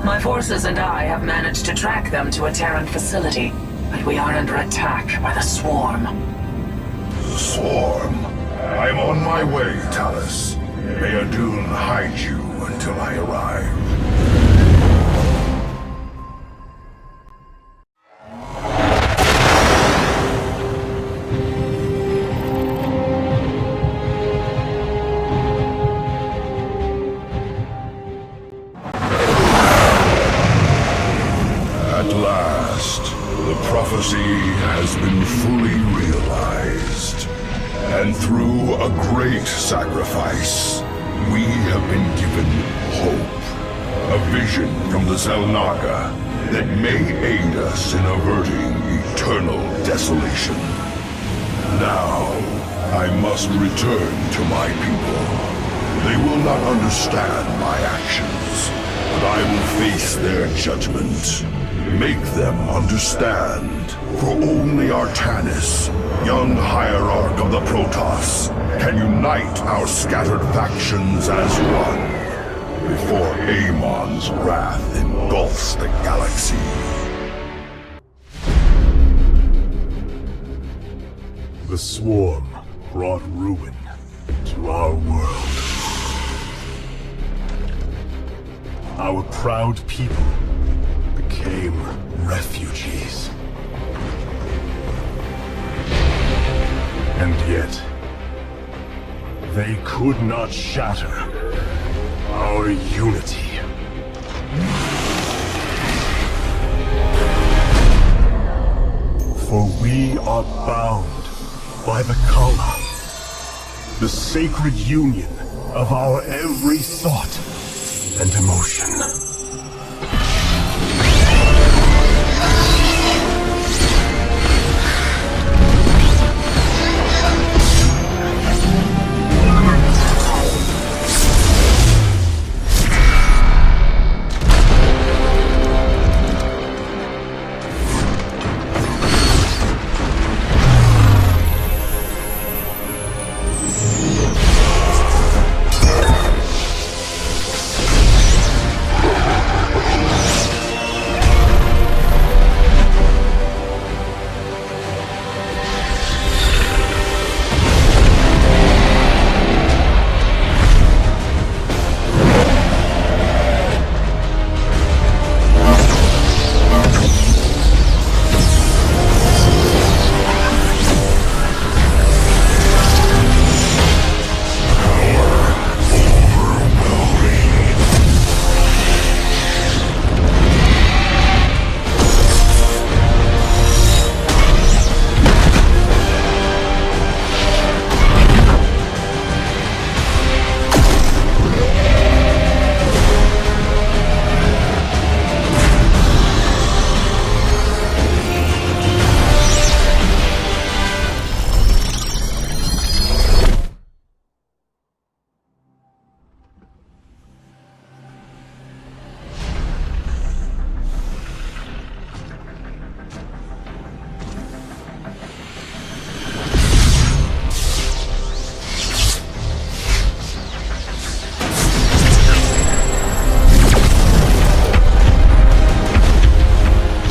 My forces and I have managed to track them to a Terran facility, but we are under attack by the Swarm. The Swarm? I'm on my way, Talus. May Adun hide you until I arrive. At last, the prophecy has been fully realized. And through a great sacrifice, we have been given hope. A vision from the Zelnaga that may aid us in averting eternal desolation. Now, I must return to my people. They will not understand my actions, but I will face their judgment. Make them understand, for only Artanis, young hierarch of the Protoss, can unite our scattered factions as one, before Amon's wrath engulfs the galaxy. The Swarm brought ruin to our world. Our proud people became refugees. And yet, they could not shatter our unity. For we are bound by the Kala, the sacred union of our every thought and emotion.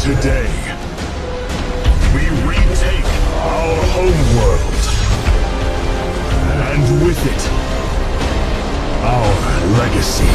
Today, we retake our homeworld, and with it, our legacy.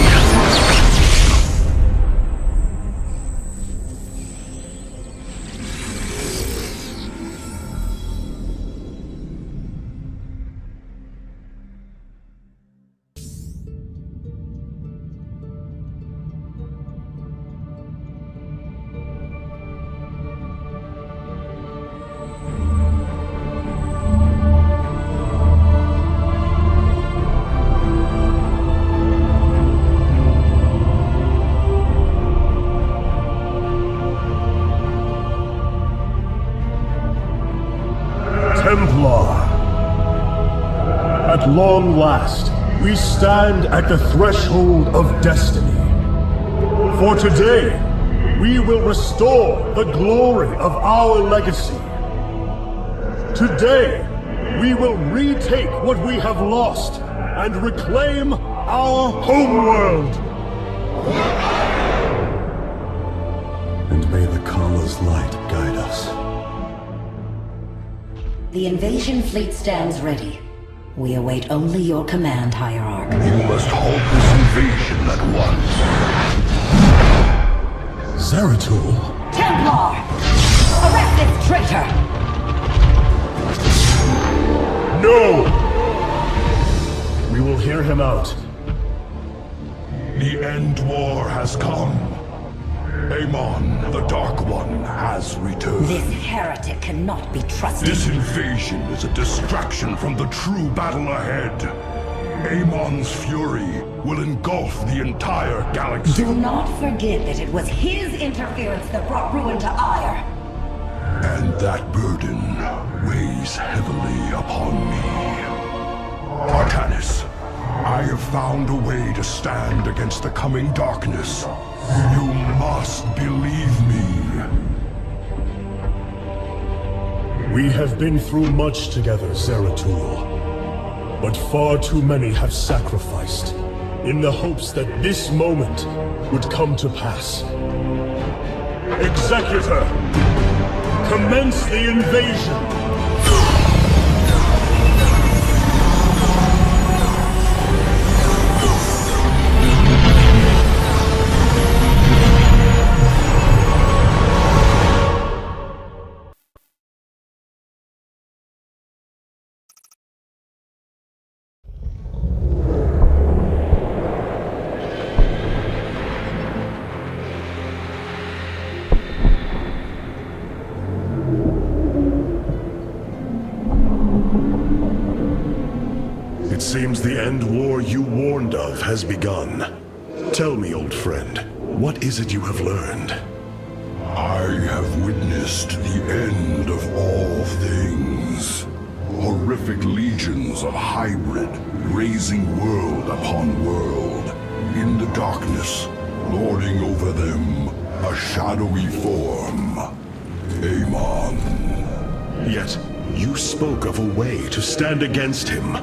Templar. At long last, we stand at the threshold of destiny. For today, We will restore the glory of our legacy. Today, we will retake what we have lost and reclaim our homeworld. And may the Kala's light guide us. The invasion fleet stands ready. We await only your command, Hierarch. You must halt this invasion at once. Zeratul? Templar! Arrest this traitor! No! We will hear him out. The end war has come. Amon, the Dark One, has returned. This heretic cannot be trusted. This invasion is a distraction from the true battle ahead. Amon's fury will engulf the entire galaxy. Do not forget that it was his interference that brought ruin to Ire. And that burden weighs heavily upon me. Artanis, I have found a way to stand against the coming darkness. You must believe me. We have been through much together, Zeratul. But far too many have sacrificed, in the hopes that this moment would come to pass. Executor! Commence the invasion! It seems the end war you warned of has begun. Tell me, old friend, what is it you have learned? I have witnessed the end of all things. Horrific legions of hybrid, raising world upon world. In the darkness, lording over them, a shadowy form. Amon. Yet, you spoke of a way to stand against him.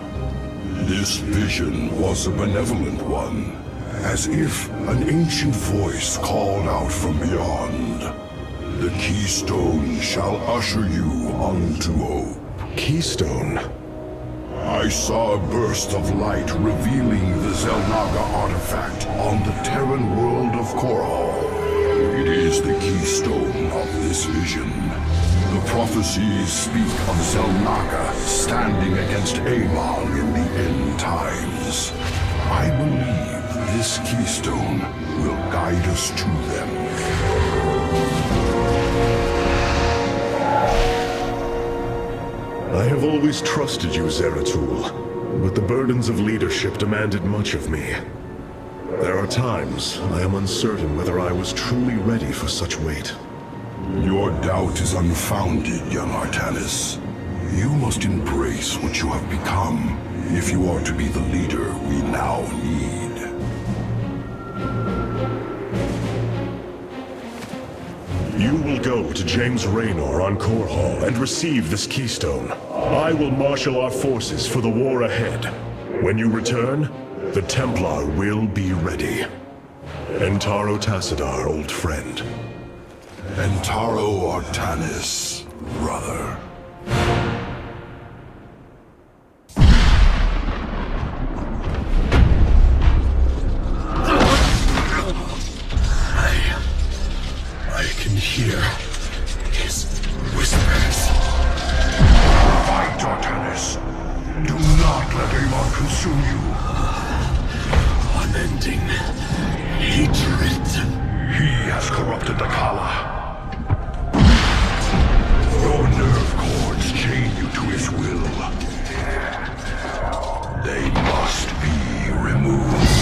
This vision was a benevolent one, as if an ancient voice called out from beyond. The Keystone shall usher you unto hope. Keystone? I saw a burst of light revealing the Zelnaga artifact on the Terran world of Korhal. It is the keystone of this vision. The prophecies speak of Zelnaga standing against Amon in the end times. I believe this keystone will guide us to them. I have always trusted you, Zeratul, but the burdens of leadership demanded much of me. There are times I am uncertain whether I was truly ready for such weight. Your doubt is unfounded, young Artanis. You must embrace what you have become if you are to be the leader we now need. You will go to James Raynor on Korhal and receive this keystone. I will marshal our forces for the war ahead. When you return, the Templar will be ready. Entaro Tassadar, old friend. Entaro Artanis, brother. I can hear his whispers. Fight, Artanis. Do not let Amon consume you. Unending hatred. He has corrupted the Kala. Your nerve cords chain you to his will. They must be removed.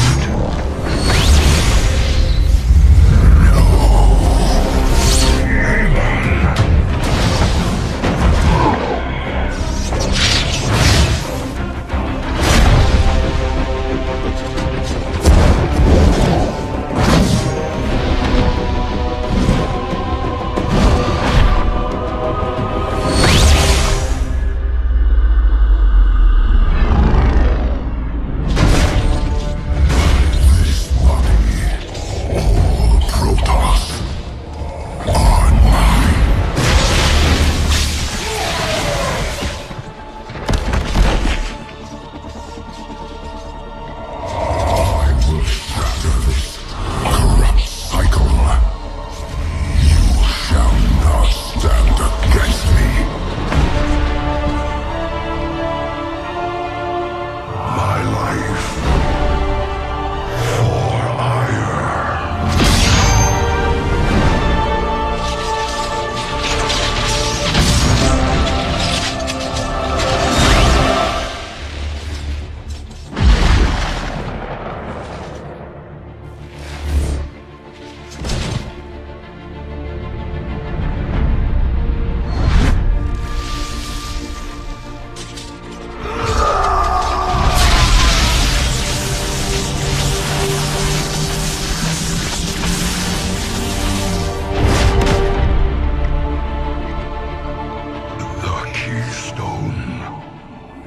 keystone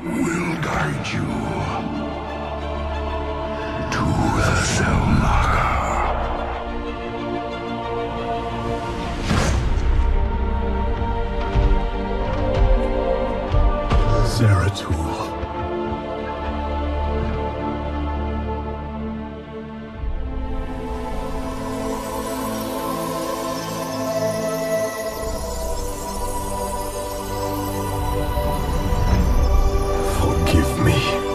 will guide you to the cell locker. Zeratul. Forgive me.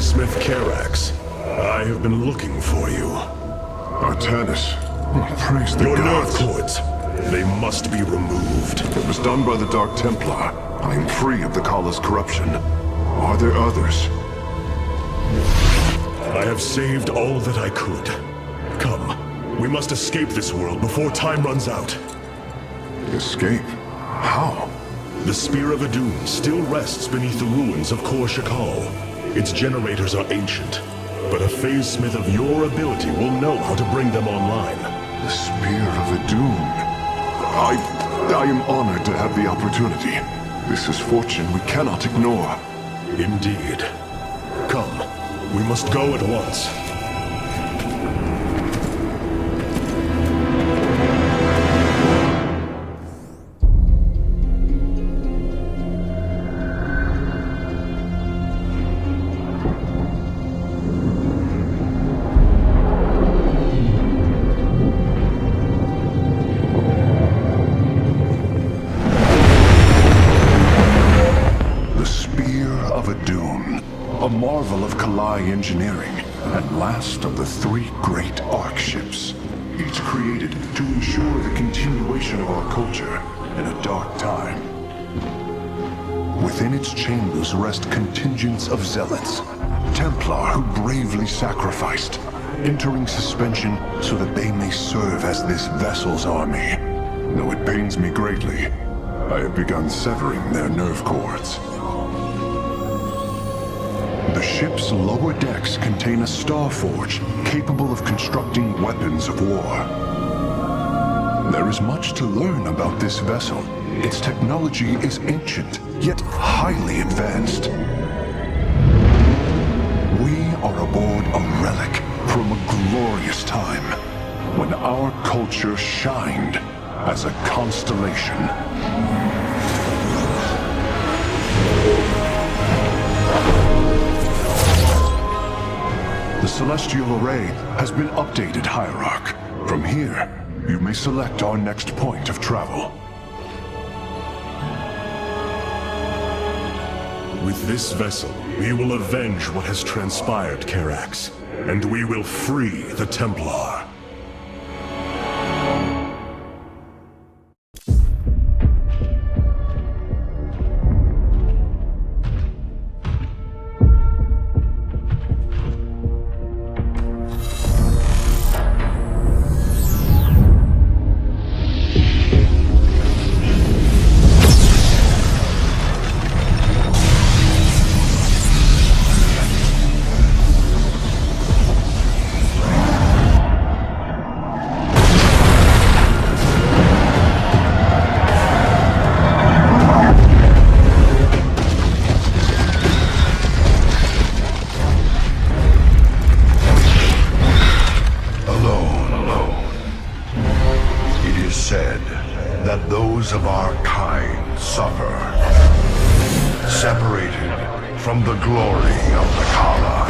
Smith Karax, I have been looking for you. Artanis, praise the Your gods. nerve cords, they must be removed. It was done by the Dark Templar. I am free of the Kala's corruption. Are there others? I have saved all that I could. Come, we must escape this world before time runs out. Escape? How? The Spear of Adun still rests beneath the ruins of Kor Shakal. Its generators are ancient, but a phase smith of your ability will know how to bring them online. The Spear of Adun. I am honored to have the opportunity. This is fortune we cannot ignore. Indeed. Come, we must go at once. Engineering, and last of the three great Ark ships, each created to ensure the continuation of our culture in a dark time. Within its chambers rest contingents of zealots, Templar who bravely sacrificed, entering suspension so that they may serve as this vessel's army. Though it pains me greatly, I have begun severing their nerve cords. The ship's lower decks contain a star forge capable of constructing weapons of war. There is much to learn about this vessel. Its technology is ancient, yet highly advanced. We are aboard a relic from a glorious time when our culture shined as a constellation. The Celestial Array has been updated, Hierarch. From here, you may select our next point of travel. With this vessel, we will avenge what has transpired, Karax, and we will free the Templar. members of our kind suffer, separated from the glory of the Kala.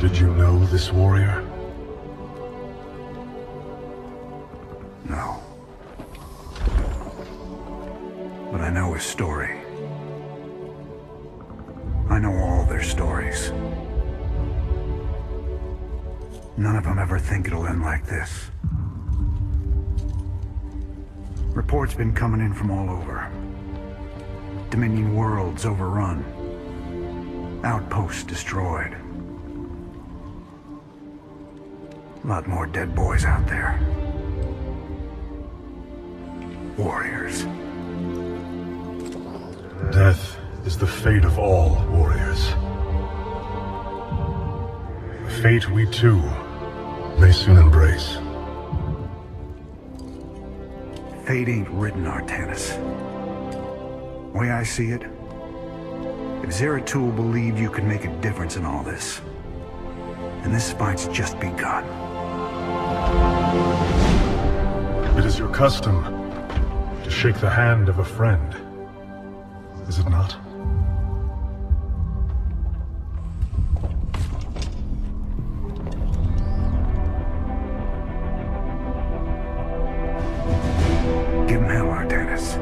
Did you know this warrior? No. But I know his story. I know all their stories. None of them ever think it'll end like this. Reports been coming in from all over. Dominion worlds overrun. Outposts destroyed. A lot more dead boys out there. Warriors. Death is the fate of all warriors. A fate we too may soon embrace. Fate ain't written, Artanis. The way I see it, if Zeratul believed you could make a difference in all this, then this fight's just begun. It is your custom to shake the hand of a friend, is it not? Give him hell, Artanis.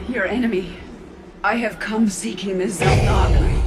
your enemy. I have come seeking the Zelnaga.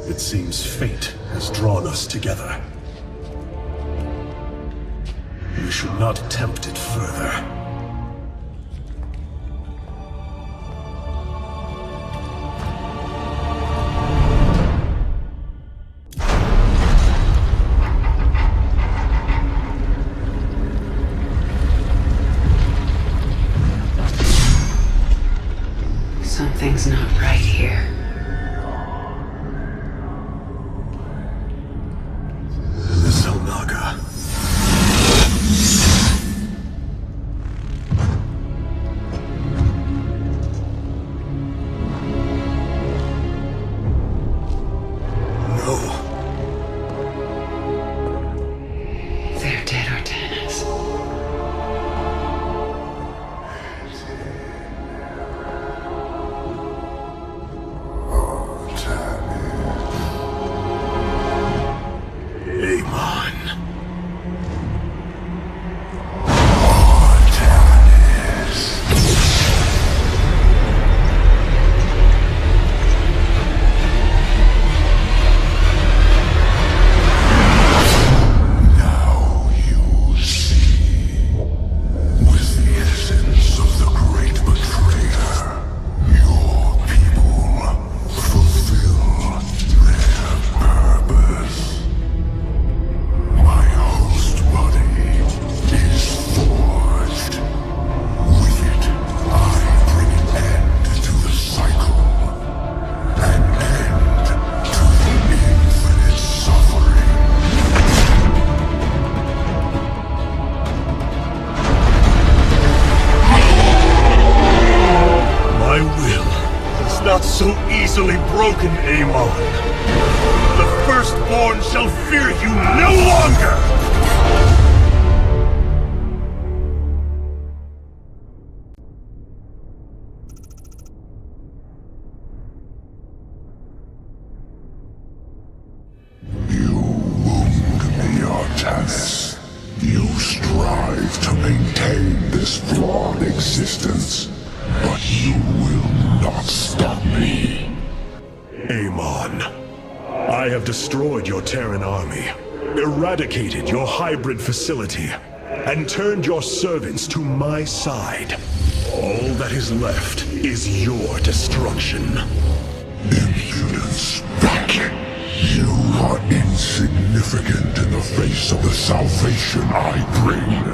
It seems fate has drawn us together. We should not attempt it further. Something's not right here. The Zelnaga. No. They're dead, Artanis. Not so easily broken, Amon. The Firstborn shall fear you no longer! Artanis. You strive to maintain this flawed existence, but you will not stop me. Amon, I have destroyed your Terran army, eradicated your hybrid facility, and turned your servants to my side. All that is left is your destruction. Impudence, Vac. You are insignificant in the face of the salvation I bring.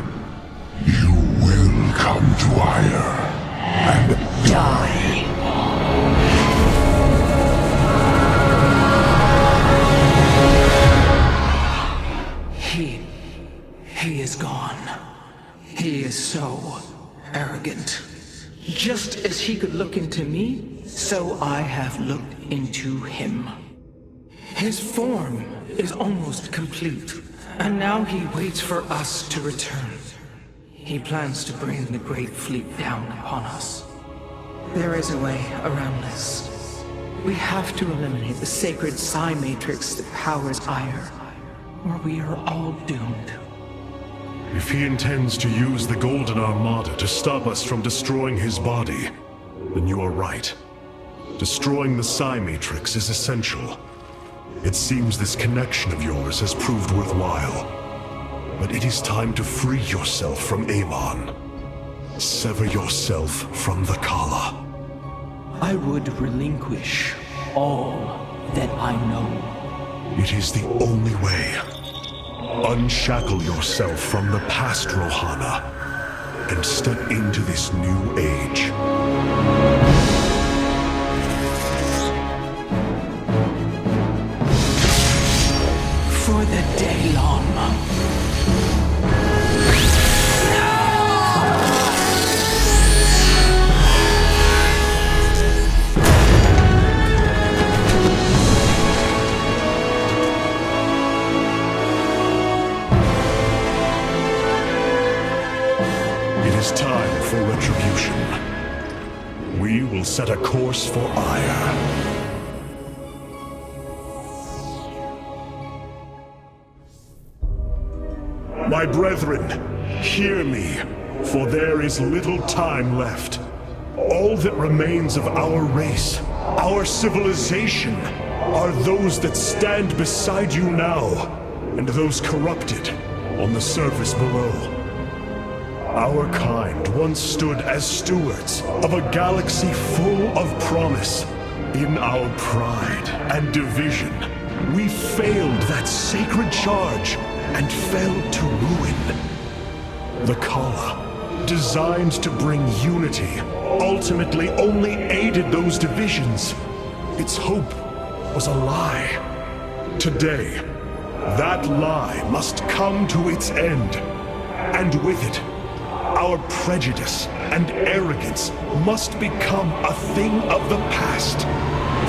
You will come to Ire and die. He is gone. He is so arrogant. Just as he could look into me, so I have looked into him. His form is almost complete, and now he waits for us to return. He plans to bring the Great Fleet down upon us. There is a way around this. We have to eliminate the sacred Psi Matrix that powers Ire, or we are all doomed. If he intends to use the Golden Armada to stop us from destroying his body, then you are right. Destroying the Psi Matrix is essential. It seems this connection of yours has proved worthwhile. But it is time to free yourself from Amon. Sever yourself from the Kala. I would relinquish all that I know. It is the only way. Unshackle yourself from the past, Rohana, and step into this new age. For the Daylon. It is time for retribution. We will set a course for ire. My brethren, hear me, for there is little time left. All that remains of our race, our civilization, are those that stand beside you now, and those corrupted on the surface below. Our kind once stood as stewards of a galaxy full of promise. In our pride and division, we failed that sacred charge and fell to ruin. The Kala, designed to bring unity, ultimately only aided those divisions. Its hope was a lie. Today, that lie must come to its end. And with it, our prejudice and arrogance must become a thing of the past.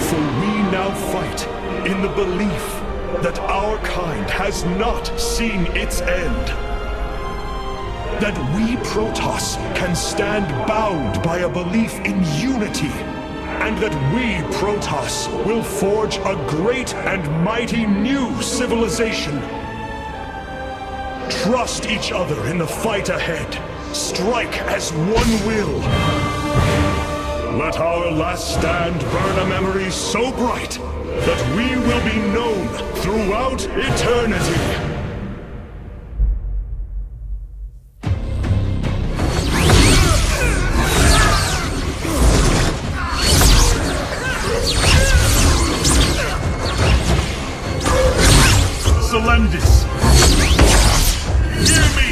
For we now fight in the belief that our kind has not seen its end. That we Protoss can stand bound by a belief in unity, and that we Protoss will forge a great and mighty new civilization. Trust each other in the fight ahead. Strike as one will. Let our last stand burn a memory so bright that we will be known throughout eternity. Selendis! Hear me!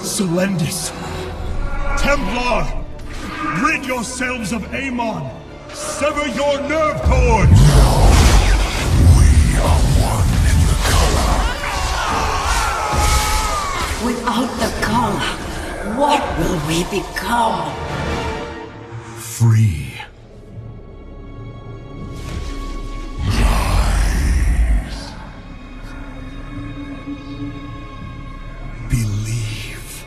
Selendis! Templar! Rid yourselves of Amon! Sever your nerve cords! We are one in the Kala. Without the Kala, what will we become? Free. Believe.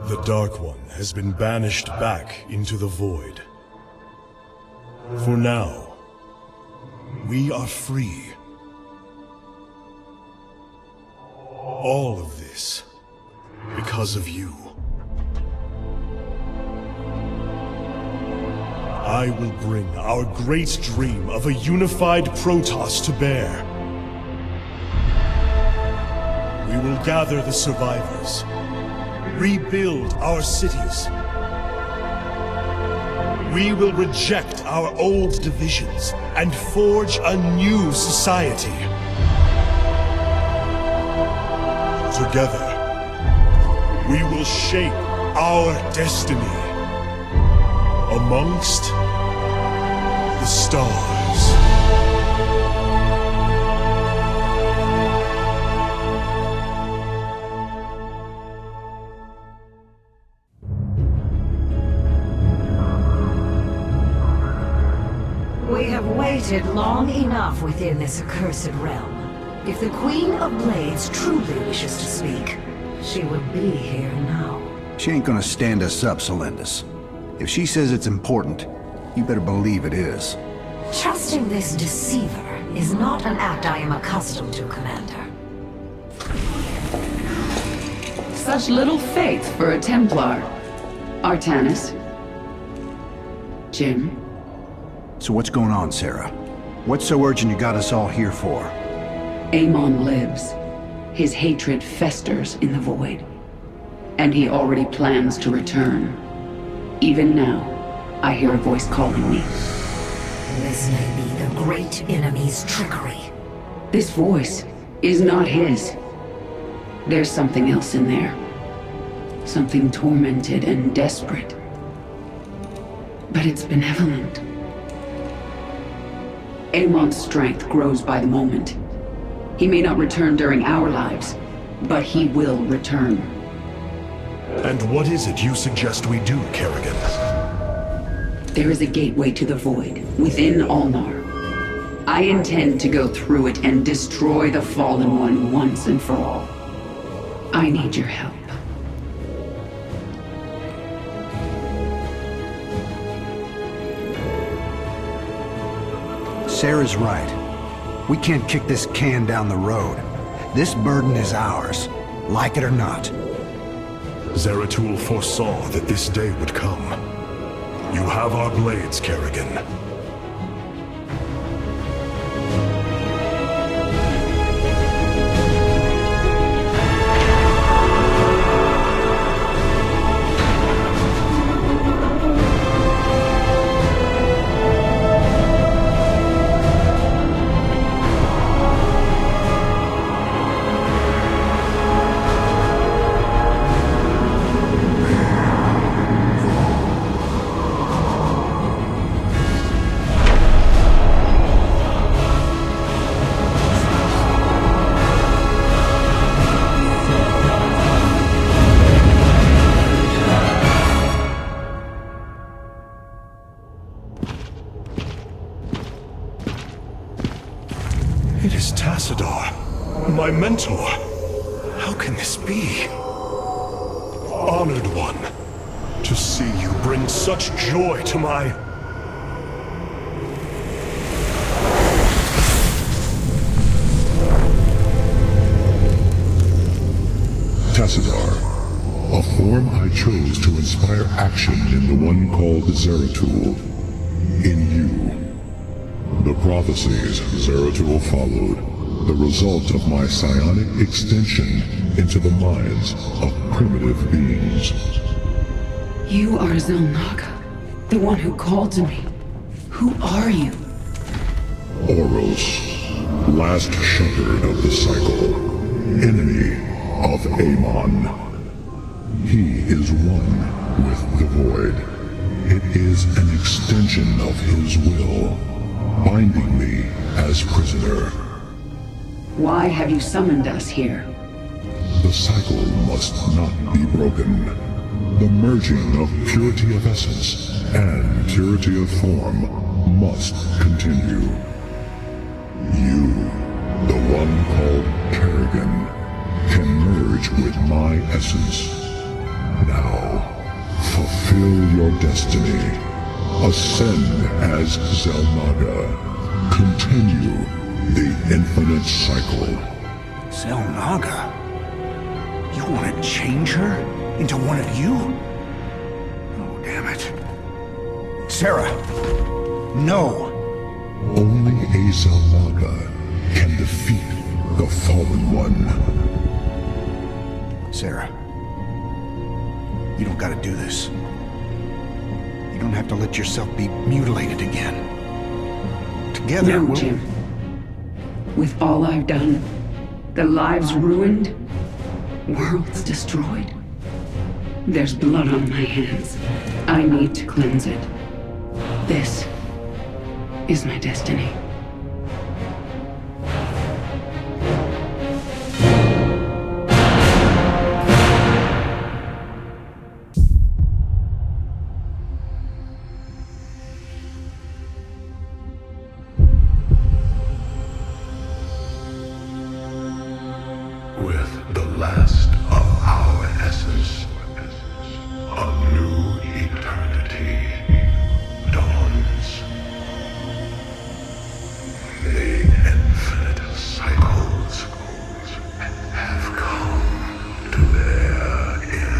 The Dark One has been banished back into the void. For now, we are free. All of this because of you. I will bring our great dream of a unified Protoss to bear. We will gather the survivors, rebuild our cities. We will reject our old divisions and forge a new society. Together, we will shape our destiny amongst the stars. We have waited long enough within this accursed realm. If the Queen of Blades truly wishes to speak, she would be here now. She ain't gonna stand us up, Celendis. If she says it's important, you better believe it is. Trusting this deceiver is not an act I am accustomed to, Commander. Such little faith for a Templar. Artanis. Jim. So what's going on, Sarah? What's so urgent you got us all here for? Amon lives. His hatred festers in the void. And he already plans to return. Even now, I hear a voice calling me. This may be the great enemy's trickery. This voice is not his. There's something else in there. Something tormented and desperate. But it's benevolent. Amon's strength grows by the moment. He may not return during our lives, but he will return. And what is it you suggest we do, Kerrigan? There is a gateway to the void, within Ulnar. I intend to go through it and destroy the Fallen One once and for all. I need your help. Sarah's right. We can't kick this can down the road. This burden is ours, like it or not. Zeratul foresaw that this day would come. You have our blades, Kerrigan. It is Tassadar, my mentor. How can this be? Honored one, to see you bring such joy to my... Tassadar, a form I chose to inspire action in the one called Zeratul. In you. The prophecies Zeratul followed, the result of my psionic extension into the minds of primitive beings. You are Zelnaga, the one who called to me. Who are you? Oros, last shepherd of the cycle, enemy of Amon. He is one with the void. It is an extension of his will, binding me as prisoner. Why have you summoned us here? The cycle must not be broken. The merging of purity of essence and purity of form must continue. You, the one called Kerrigan, can merge with my essence. Now, fulfill your destiny. Ascend as Xel'Naga. Continue the infinite cycle. Xel'Naga? You want to change her into one of you? Oh, damn it. Sarah, no. Only a Xel'Naga can defeat the Fallen One. Sarah, you don't gotta do this. You don't have to let yourself be mutilated again. Together, No, Jim. With all I've done, the lives ruined, worlds destroyed, there's blood on my hands. I need to cleanse it. This is my destiny. With the last of our essence, a new eternity dawns. The infinite cycles have come to their end.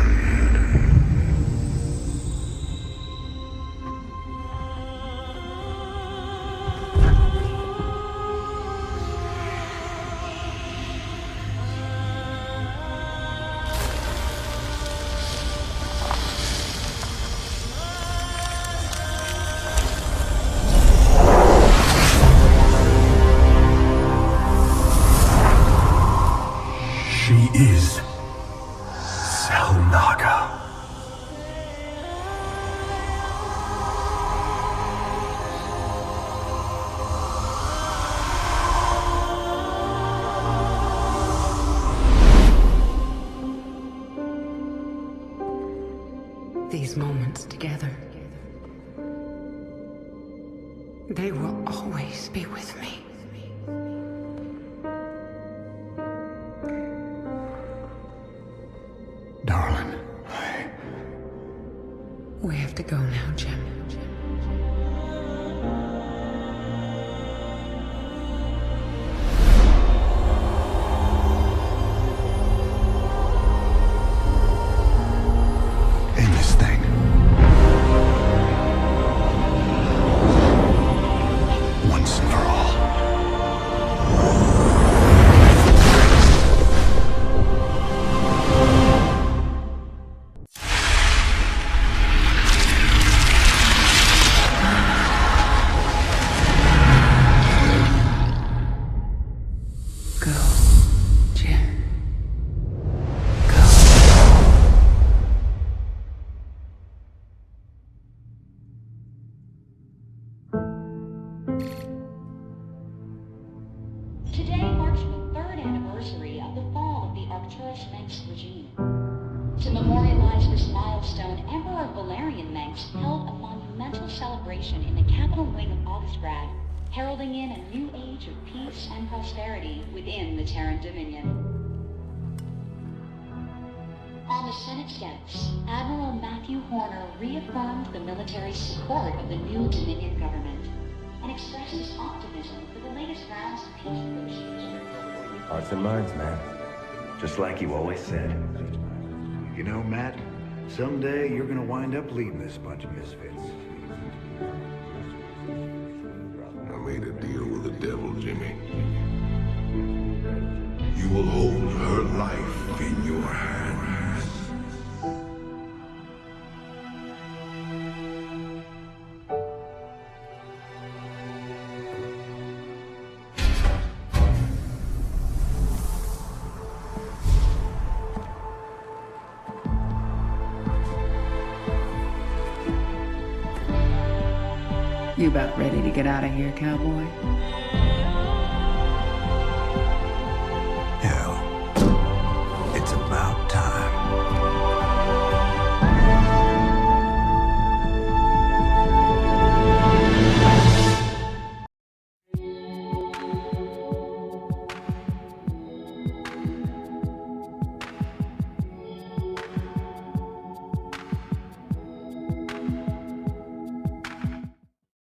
She is Xel'Naga. These moments together, they will always be with me. Darling. We have to go now, Jim. End this thing. Once and for all. Go, Jim. Today marks the third anniversary of the fall of the Arcturus Mengsk regime. To memorialize this milestone, Emperor Valerian Mengsk held a monumental celebration in the capital wing of Augustgrad, heralding in a new age of peace and prosperity within the Terran Dominion. On the Senate steps, Admiral Matthew Horner reaffirmed the military support of the new Dominion government and expressed his optimism for the latest rounds of peace negotiations. Hearts and minds, man. Just like you always said. You know, Matt, someday you're gonna wind up leading this bunch of misfits. I made a deal with the devil, Jimmy. You will hold her life in your hands. You about ready to get out of here, cowboy?